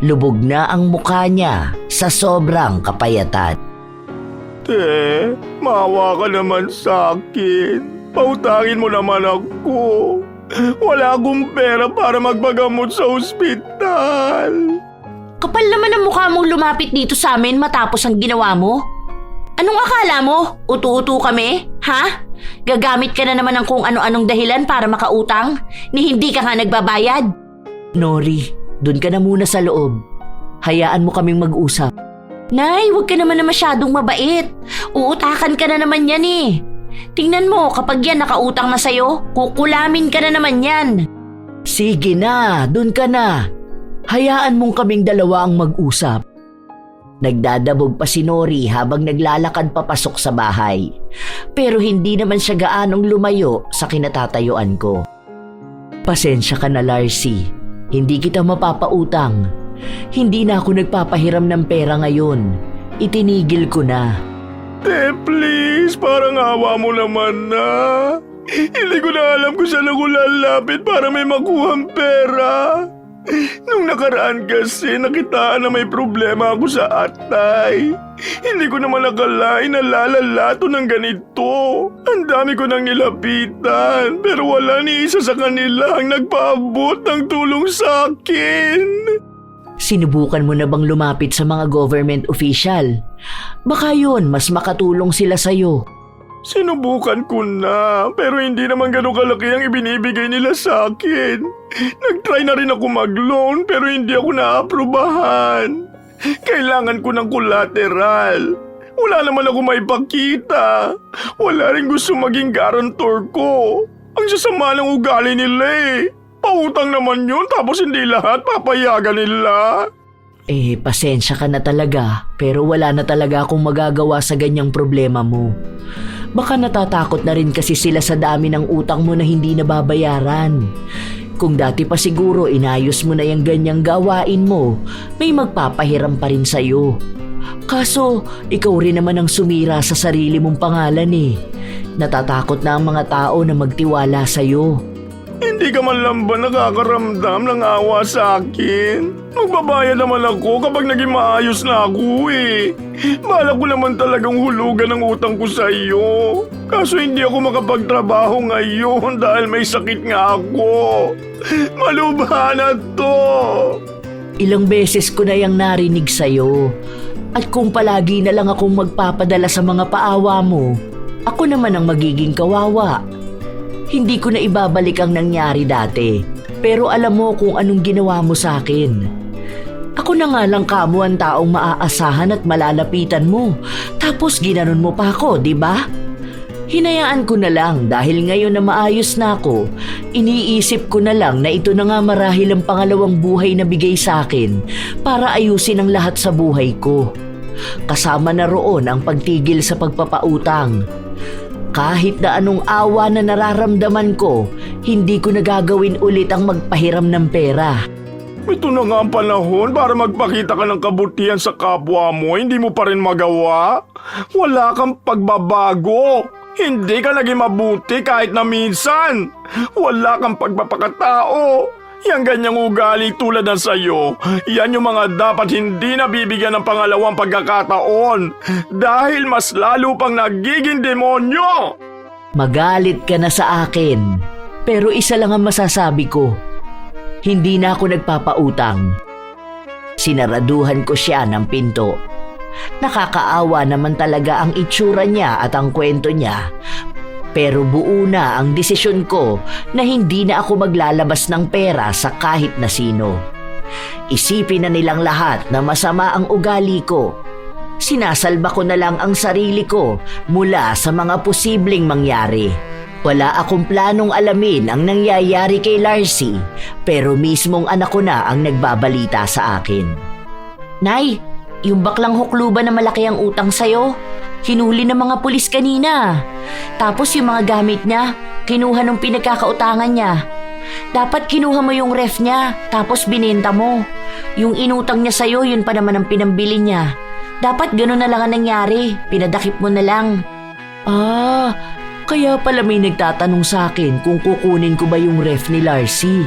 Lubog na ang mukha niya sa sobrang kapayatan. Te, maawa ka naman sa akin. Pautangin mo naman ako. Wala akong pera para magpagamot sa ospital. Kapal naman ang mukha mong lumapit dito sa amin matapos ang ginawa mo. Anong akala mo? Utu-utu kami? Ha? Gagamit ka na naman ng kung ano-anong dahilan para makautang? Ni hindi ka nga nagbabayad? Nori, dun ka na muna sa loob. Hayaan mo kaming mag-usap. Nay, huwag ka naman na masyadong mabait. Uutakan ka na naman yan eh. Tingnan mo, kapag yan nakautang na sa'yo, kukulamin ka na naman yan. Sige na, dun ka na. Hayaan mong kaming dalawa ang mag-usap. Nagdadabog pa si Nori habang naglalakad papasok sa bahay. Pero hindi naman siya gaanong lumayo sa kinatatayuan ko. Pasensya ka na, Larcy. Hindi kita mapapautang. Hindi na ako nagpapahiram ng pera ngayon. Itinigil ko na. Te, please, parang awa mo naman na. Hindi ko na alam kung saan ako lalapit para may makuhang pera. Nung nakaraan kasi nakitaan na may problema ako sa atay. Hindi ko naman nakalain na lalalato ng ganito. Ang dami ko nang nilapitan, pero wala ni isa sa kanila ang nagpaabot ng tulong sa akin. Sinubukan mo na bang lumapit sa mga government official? Baka yun, mas makatulong sila sa'yo. Sinubukan ko na, pero hindi naman ganun kalaki ang ibinibigay nila sa akin. Nag-try na rin ako mag-loan, pero hindi ako naaprubahan. Kailangan ko ng collateral. Wala naman ako maipakita. Wala rin gusto maging guarantor ko. Ang sasama ng ugali nila eh. Pautang naman yun, tapos hindi lahat papayagan nila. Pasensya ka na talaga, pero wala na talaga akong magagawa sa ganyang problema mo. Baka natatakot na rin kasi sila sa dami ng utang mo na hindi nababayaran. Kung dati pa siguro inayos mo na yung ganyang gawain mo, may magpapahiram pa rin sa'yo. Kaso, ikaw rin naman ang sumira sa sarili mong pangalan eh. Natatakot na ang mga tao na magtiwala sa'yo. Hindi ka man lang ba nakakaramdam ng awa sa akin? Magbabayad naman ako kapag naging maayos na ako eh. Balak ko naman talagang hulugan ang utang ko sa iyo. Kaso hindi ako makapagtrabaho ngayon dahil may sakit nga ako. Malubha na to. Ilang beses ko na yung narinig sa'yo. At kung palagi na lang akong magpapadala sa mga paawa mo, ako naman ang magiging kawawa. Hindi ko na ibabalik ang nangyari dati, pero alam mo kung anong ginawa mo sa akin. Ako na nga lang kamo ang taong maaasahan at malalapitan mo, tapos ginanon mo pa ako, di ba? Hinayaan ko na lang dahil ngayon na maayos na ako, iniisip ko na lang na ito na nga marahil ang pangalawang buhay na bigay sa akin para ayusin ang lahat sa buhay ko. Kasama na roon ang pagtigil sa pagpapautang. Kahit na anong awa na nararamdaman ko, hindi ko nagagawin ulit ang magpahiram ng pera. Ito na nga ang panahon para magpakita ka ng kabutihan sa kapwa mo, hindi mo pa rin magawa? Wala kang pagbabago. Hindi ka naging mabuti kahit na minsan. Wala kang pagpapakatao. Yang ganyang ugali tulad ng sayo, yan yung mga dapat hindi nabibigyan ng pangalawang pagkakataon dahil mas lalo pang nagiging demonyo. Magalit ka na sa akin, pero isa lang ang masasabi ko. Hindi na ako nagpapautang. Sinaraduhan ko siya ng pinto. Nakakaawa naman talaga ang itsura niya at ang kwento niya. Pero buo na ang desisyon ko na hindi na ako maglalabas ng pera sa kahit na sino. Isipin na nilang lahat na masama ang ugali ko. Sinasalba ko na lang ang sarili ko mula sa mga posibleng mangyari. Wala akong planong alamin ang nangyayari kay Larcy, pero mismong anak ko na ang nagbabalita sa akin. Nay, yung baklang hukluban na malaki ang utang sa'yo, hinuli ng mga pulis kanina. Tapos yung mga gamit niya, kinuha nung pinagkakautangan niya. Dapat kinuha mo yung ref niya, tapos binenta mo. Yung inutang niya sa'yo, yun pa naman ang pinambili niya. Dapat gano'n na lang ang nangyari, pinadakip mo na lang. Kaya pala may nagtatanong sa akin kung kukunin ko ba yung ref ni Larcy.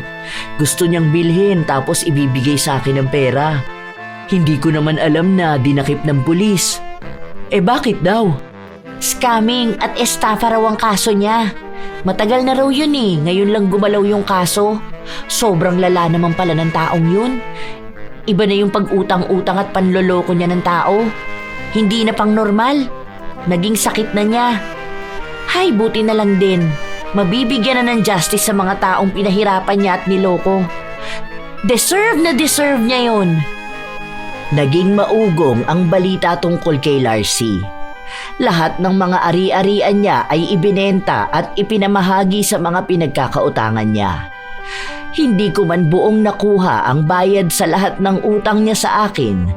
Gusto niyang bilhin tapos ibibigay sa akin ng pera. Hindi ko naman alam na dinakip ng pulis. Bakit daw? Scamming at estafa raw ang kaso niya. Matagal na raw yun eh, ngayon lang gumalaw yung kaso. Sobrang lala naman pala ng taong yun. Iba na yung pag-utang-utang at panloloko niya ng tao. Hindi na pang normal. Naging sakit na niya. Hay, buti na lang din. Mabibigyan na ng justice sa mga taong pinahirapan niya at niloko. Deserve niya yun. Naging maugong ang balita tungkol kay Larcy. Lahat ng mga ari-arian niya ay ibinenta at ipinamahagi sa mga pinagkakautangan niya. Hindi ko man buong nakuha ang bayad sa lahat ng utang niya sa akin.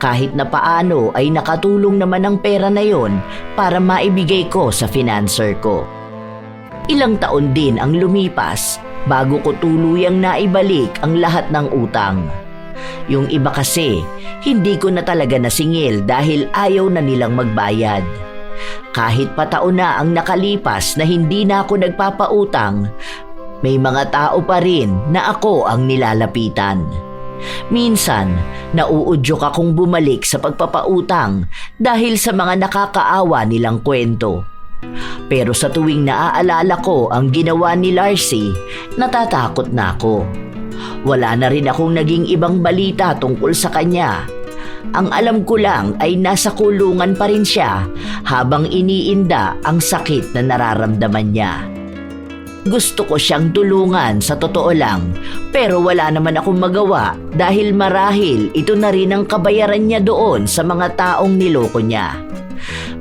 Kahit na paano ay nakatulong naman ang pera na yon para maibigay ko sa financer ko. Ilang taon din ang lumipas bago ko tuluyang naibalik ang lahat ng utang. Yung iba kasi, hindi ko na talaga nasingil dahil ayaw na nilang magbayad. Kahit pataon na ang nakalipas na hindi na ako nagpapautang, may mga tao pa rin na ako ang nilalapitan. Minsan, nauudyok akong bumalik sa pagpapautang dahil sa mga nakakaawa nilang kwento. Pero sa tuwing naaalala ko ang ginawa ni Larcy, natatakot na ako. Wala na rin akong naging ibang balita tungkol sa kanya. Ang alam ko lang ay nasa kulungan pa rin siya habang iniinda ang sakit na nararamdaman niya. Gusto ko siyang tulungan sa totoo lang, pero wala naman akong magawa dahil marahil ito na rin ang kabayaran niya doon sa mga taong niloko niya.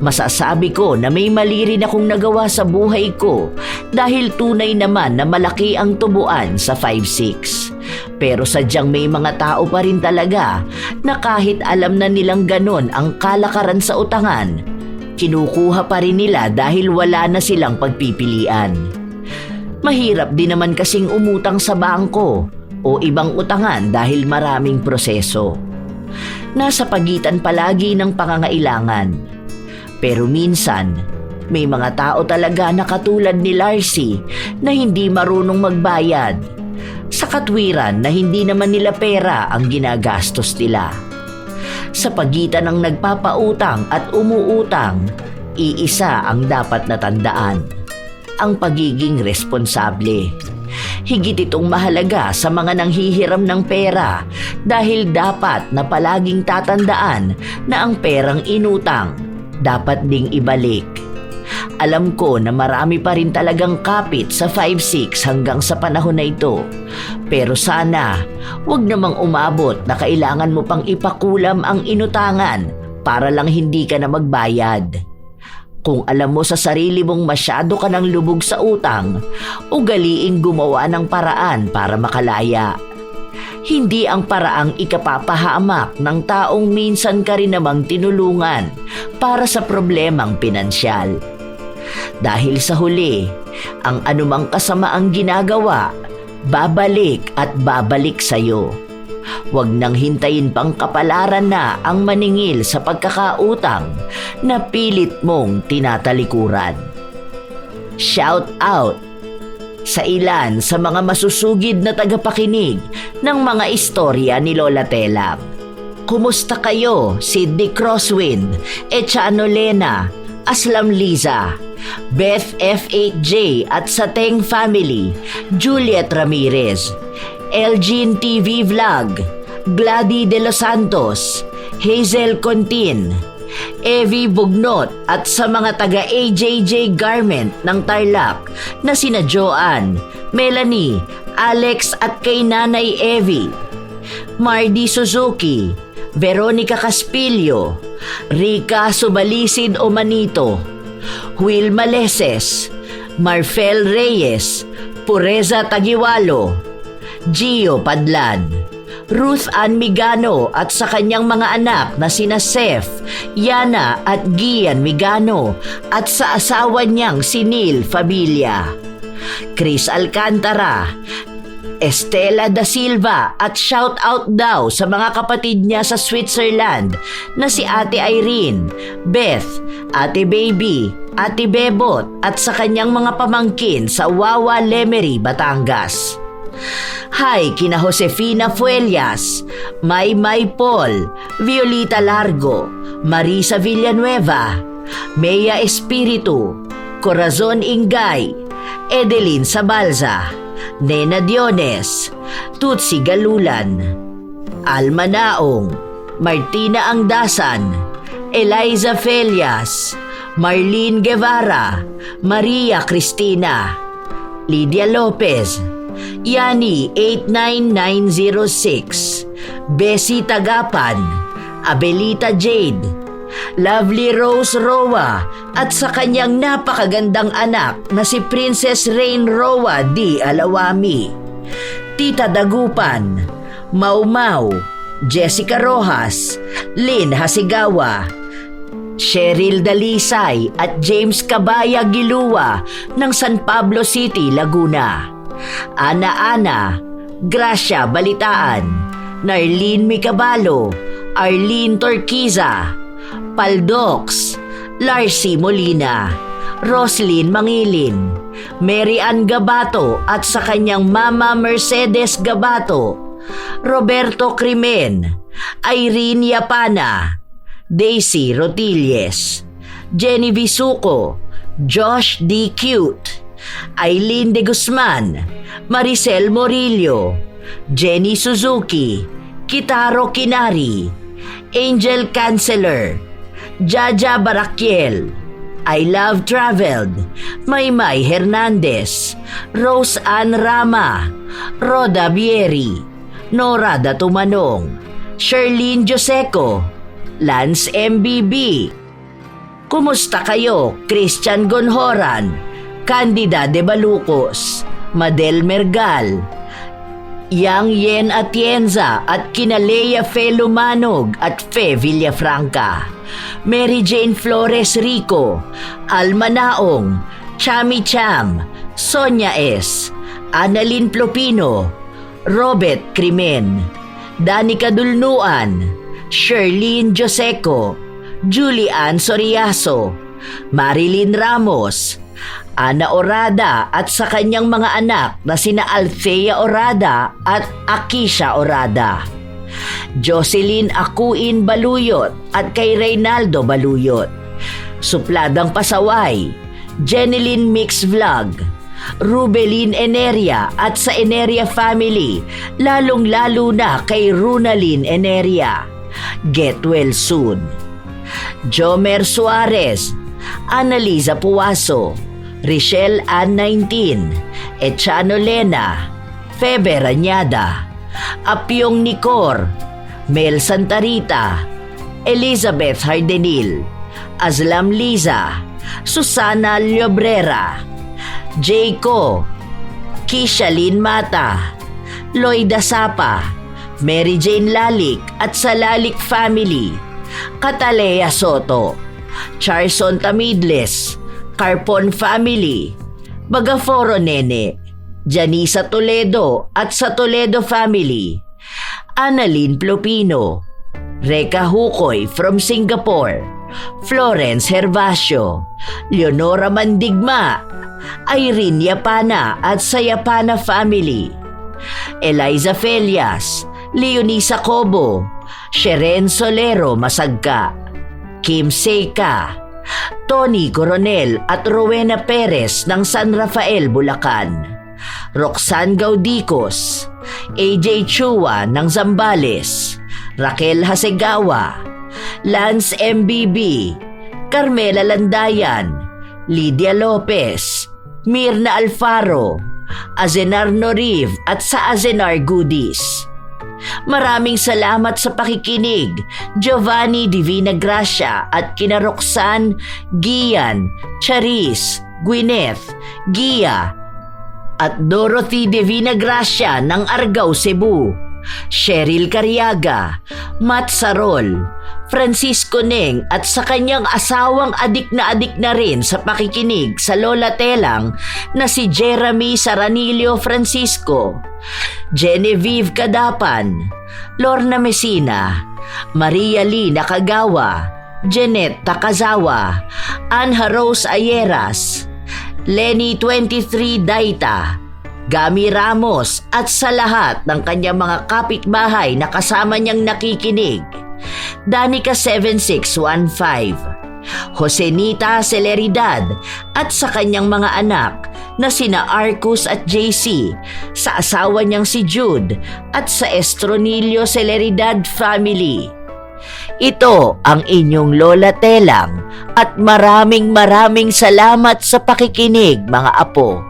Masasabi ko na may mali rin akong nagawa sa buhay ko dahil tunay naman na malaki ang tubuan sa 5'6". Pero sadyang may mga tao pa rin talaga na kahit alam na nilang ganon ang kalakaran sa utangan, kinukuha pa rin nila dahil wala na silang pagpipilian. Mahirap din naman kasing umutang sa bangko o ibang utangan dahil maraming proseso. Nasa pagitan palagi ng pangangailangan. Pero minsan, may mga tao talaga na katulad ni Larcy na hindi marunong magbayad. Sa katwiran na hindi naman nila pera ang ginagastos nila. Sa pagitan ng nagpapautang at umuutang, iisa ang dapat natandaan: ang pagiging responsable. Higit itong mahalaga sa mga nanghihiram ng pera dahil dapat na palaging tatandaan na ang perang inutang dapat ding ibalik. Alam ko na marami pa rin talagang kapit sa 5-6 hanggang sa panahon na ito. Pero sana, wag namang umabot na kailangan mo pang ipakulam ang inutangan para lang hindi ka na magbayad. Kung alam mo sa sarili mong masyado ka ng lubog sa utang, ugaliing gumawa ng paraan para makalaya. Hindi ang paraang ikapapahamak ng taong minsan ka rin namang tinulungan para sa problemang pinansyal. Dahil sa huli, ang anumang kasamaang ginagawa, babalik at babalik sa'yo. Huwag nang hintayin pang kapalaran na ang maningil sa pagkakautang na pilit mong tinatalikuran. Shout out sa ilan sa mga masusugid na tagapakinig ng mga istorya ni Lola Telap. Kumusta kayo, Sidney Crosswind, Echano Lena, Aslam Liza, Beth F8J at Sateng Family, Juliet Ramirez, Elgin TV Vlog, Gladys de los Santos, Hazel Contin, Evie Bugnot at sa mga taga AJJ Garment ng Tarlac na sina Joanne, Melanie, Alex at kay Nanay Evie, Mardy Suzuki, Veronica Caspillo, Rica Subalisid Omanito, Will Maleses, Marfel Reyes, Pureza Tagiwalo, Gio Padlan, Ruth Ann Migano at sa kanyang mga anak na sina Seth, Yana at Gian Migano at sa asawa niyang si Neil Fabilia, Chris Alcantara, Estela da Silva at shout out daw sa mga kapatid niya sa Switzerland na si Ate Irene, Beth, Ate Baby, Ate Bebot at sa kanyang mga pamangkin sa Wawa Lemery, Batangas. Hi kina Josefina Fuelias, Maymay Paul, Violeta Largo, Marisa Villanueva, Mea Espiritu, Corazon Ingay, Edeline Sabalza, Nena Diones, Tutsi Galulan, Alma Naong, Martina Angdasan, Eliza Felias, Marlene Guevara, Maria Cristina, Lydia Lopez, Yani 89906, Bessie Tagapan, Abelita Jade, Lovely Rose Roa at sa kanyang napakagandang anak na si Princess Rain Roa D. Alawami, Tita Dagupan, Mau Mau, Jessica Rojas, Lynn Hasigawa, Cheryl Dalisay at James Cabaya Gilua ng San Pablo City, Laguna, Ana, Gracia Balitaan, Narlene Micabalo, Arlene Torquiza, Paldox, Larcy Molina, Roslyn Mangilin, Mary Ann Gabato at sa kanyang mama Mercedes Gabato, Roberto Crimen, Irene Yapana, Daisy Rotilles, Jenny Visuco, Josh D. Cute, Aileen De Guzman, Maricel Morillo, Jenny Suzuki, Kitaro Kinari, Angel Canceller, Jaja Barakiel, I Love Traveled, Maymay Hernandez, Rose Ann Rama, Roda Bieri, Nora Datumanong, Sherlyn Joseco, Lance MBB. Kumusta kayo, Christian Gonhoran, Candida de Balucos, Madel Mergal, Yang Yen Atienza at kina Lea Fe Lumanog at Fe Villafranca, Mary Jane Flores Rico, Alma Naong, Chami Cham, Sonia S., Annalyn Plopino, Robert Crimen, Danica Dulnuan, Sherlyn Joseco, Julian Soriaso, Marilyn Ramos, Ana Orada at sa kanyang mga anak na sina Althea Orada at Akisha Orada, Jocelyn Akuin Baluyot at kay Reynaldo Baluyot, Supladang Pasaway, Jeneline Mix Vlog, Rubelin Eneria at sa Eneria family, lalong-lalo na kay Runalyn Eneria. Get well soon. Jomer Suarez, Annaliza Puwaso, Richelle Ann 19, Echano Lena, Febe Ranyada, Apyong Nicor, Mel Santarita, Elizabeth Hardenil, Azlam Liza, Susana Llobrera, Jayco, Kishalyn Mata, Loida Sapa, Mary Jane Lalik at sa Lalik family, Catalea Soto, Charson Tamidles, Carpon family, Bagaforo Nene, Janisa Toledo at sa Toledo family, Annalyn Plopino, Reka Hukoy from Singapore, Florence Hervasio, Leonora Mandigma, Irene Yapana at sa Yapana family, Eliza Felias, Leonisa Cobo, Sheren Solero Masagka, Kim Seika, Tony Coronel at Rowena Perez ng San Rafael, Bulacan, Roxanne Gaudicos, AJ Chua ng Zambales, Raquel Hasegawa, Lance MBB, Carmela Landayan, Lydia Lopez, Mirna Alfaro, Azenar Noriv at sa Azenar Goodies. Maraming salamat sa pakikinig, Giovanni Divina Gracia at kina Roxanne, Gian, Charis, Gwyneth, Gia at Dorothy Divina Gracia ng Argao, Cebu, Cheryl Cariaga, Matt Sarol, Francisco Neng at sa kanyang asawang adik na rin sa pakikinig sa Lola Telang na si Jeremy Saranilio Francisco, Genevieve Kadapan, Lorna Messina, Maria Lee Nakagawa, Jeanette Takazawa, Anha Rose Ayeras, Lenny 23 Daita, Gami Ramos at sa lahat ng kanyang mga kapitbahay na kasama niyang nakikinig, Danica 7615, Josenita Celeridad at sa kanyang mga anak na sina Arcus at JC, sa asawa niyang si Jude at sa Estronilio Celeridad family. Ito ang inyong Lola Telang at maraming salamat sa pakikinig, mga apo.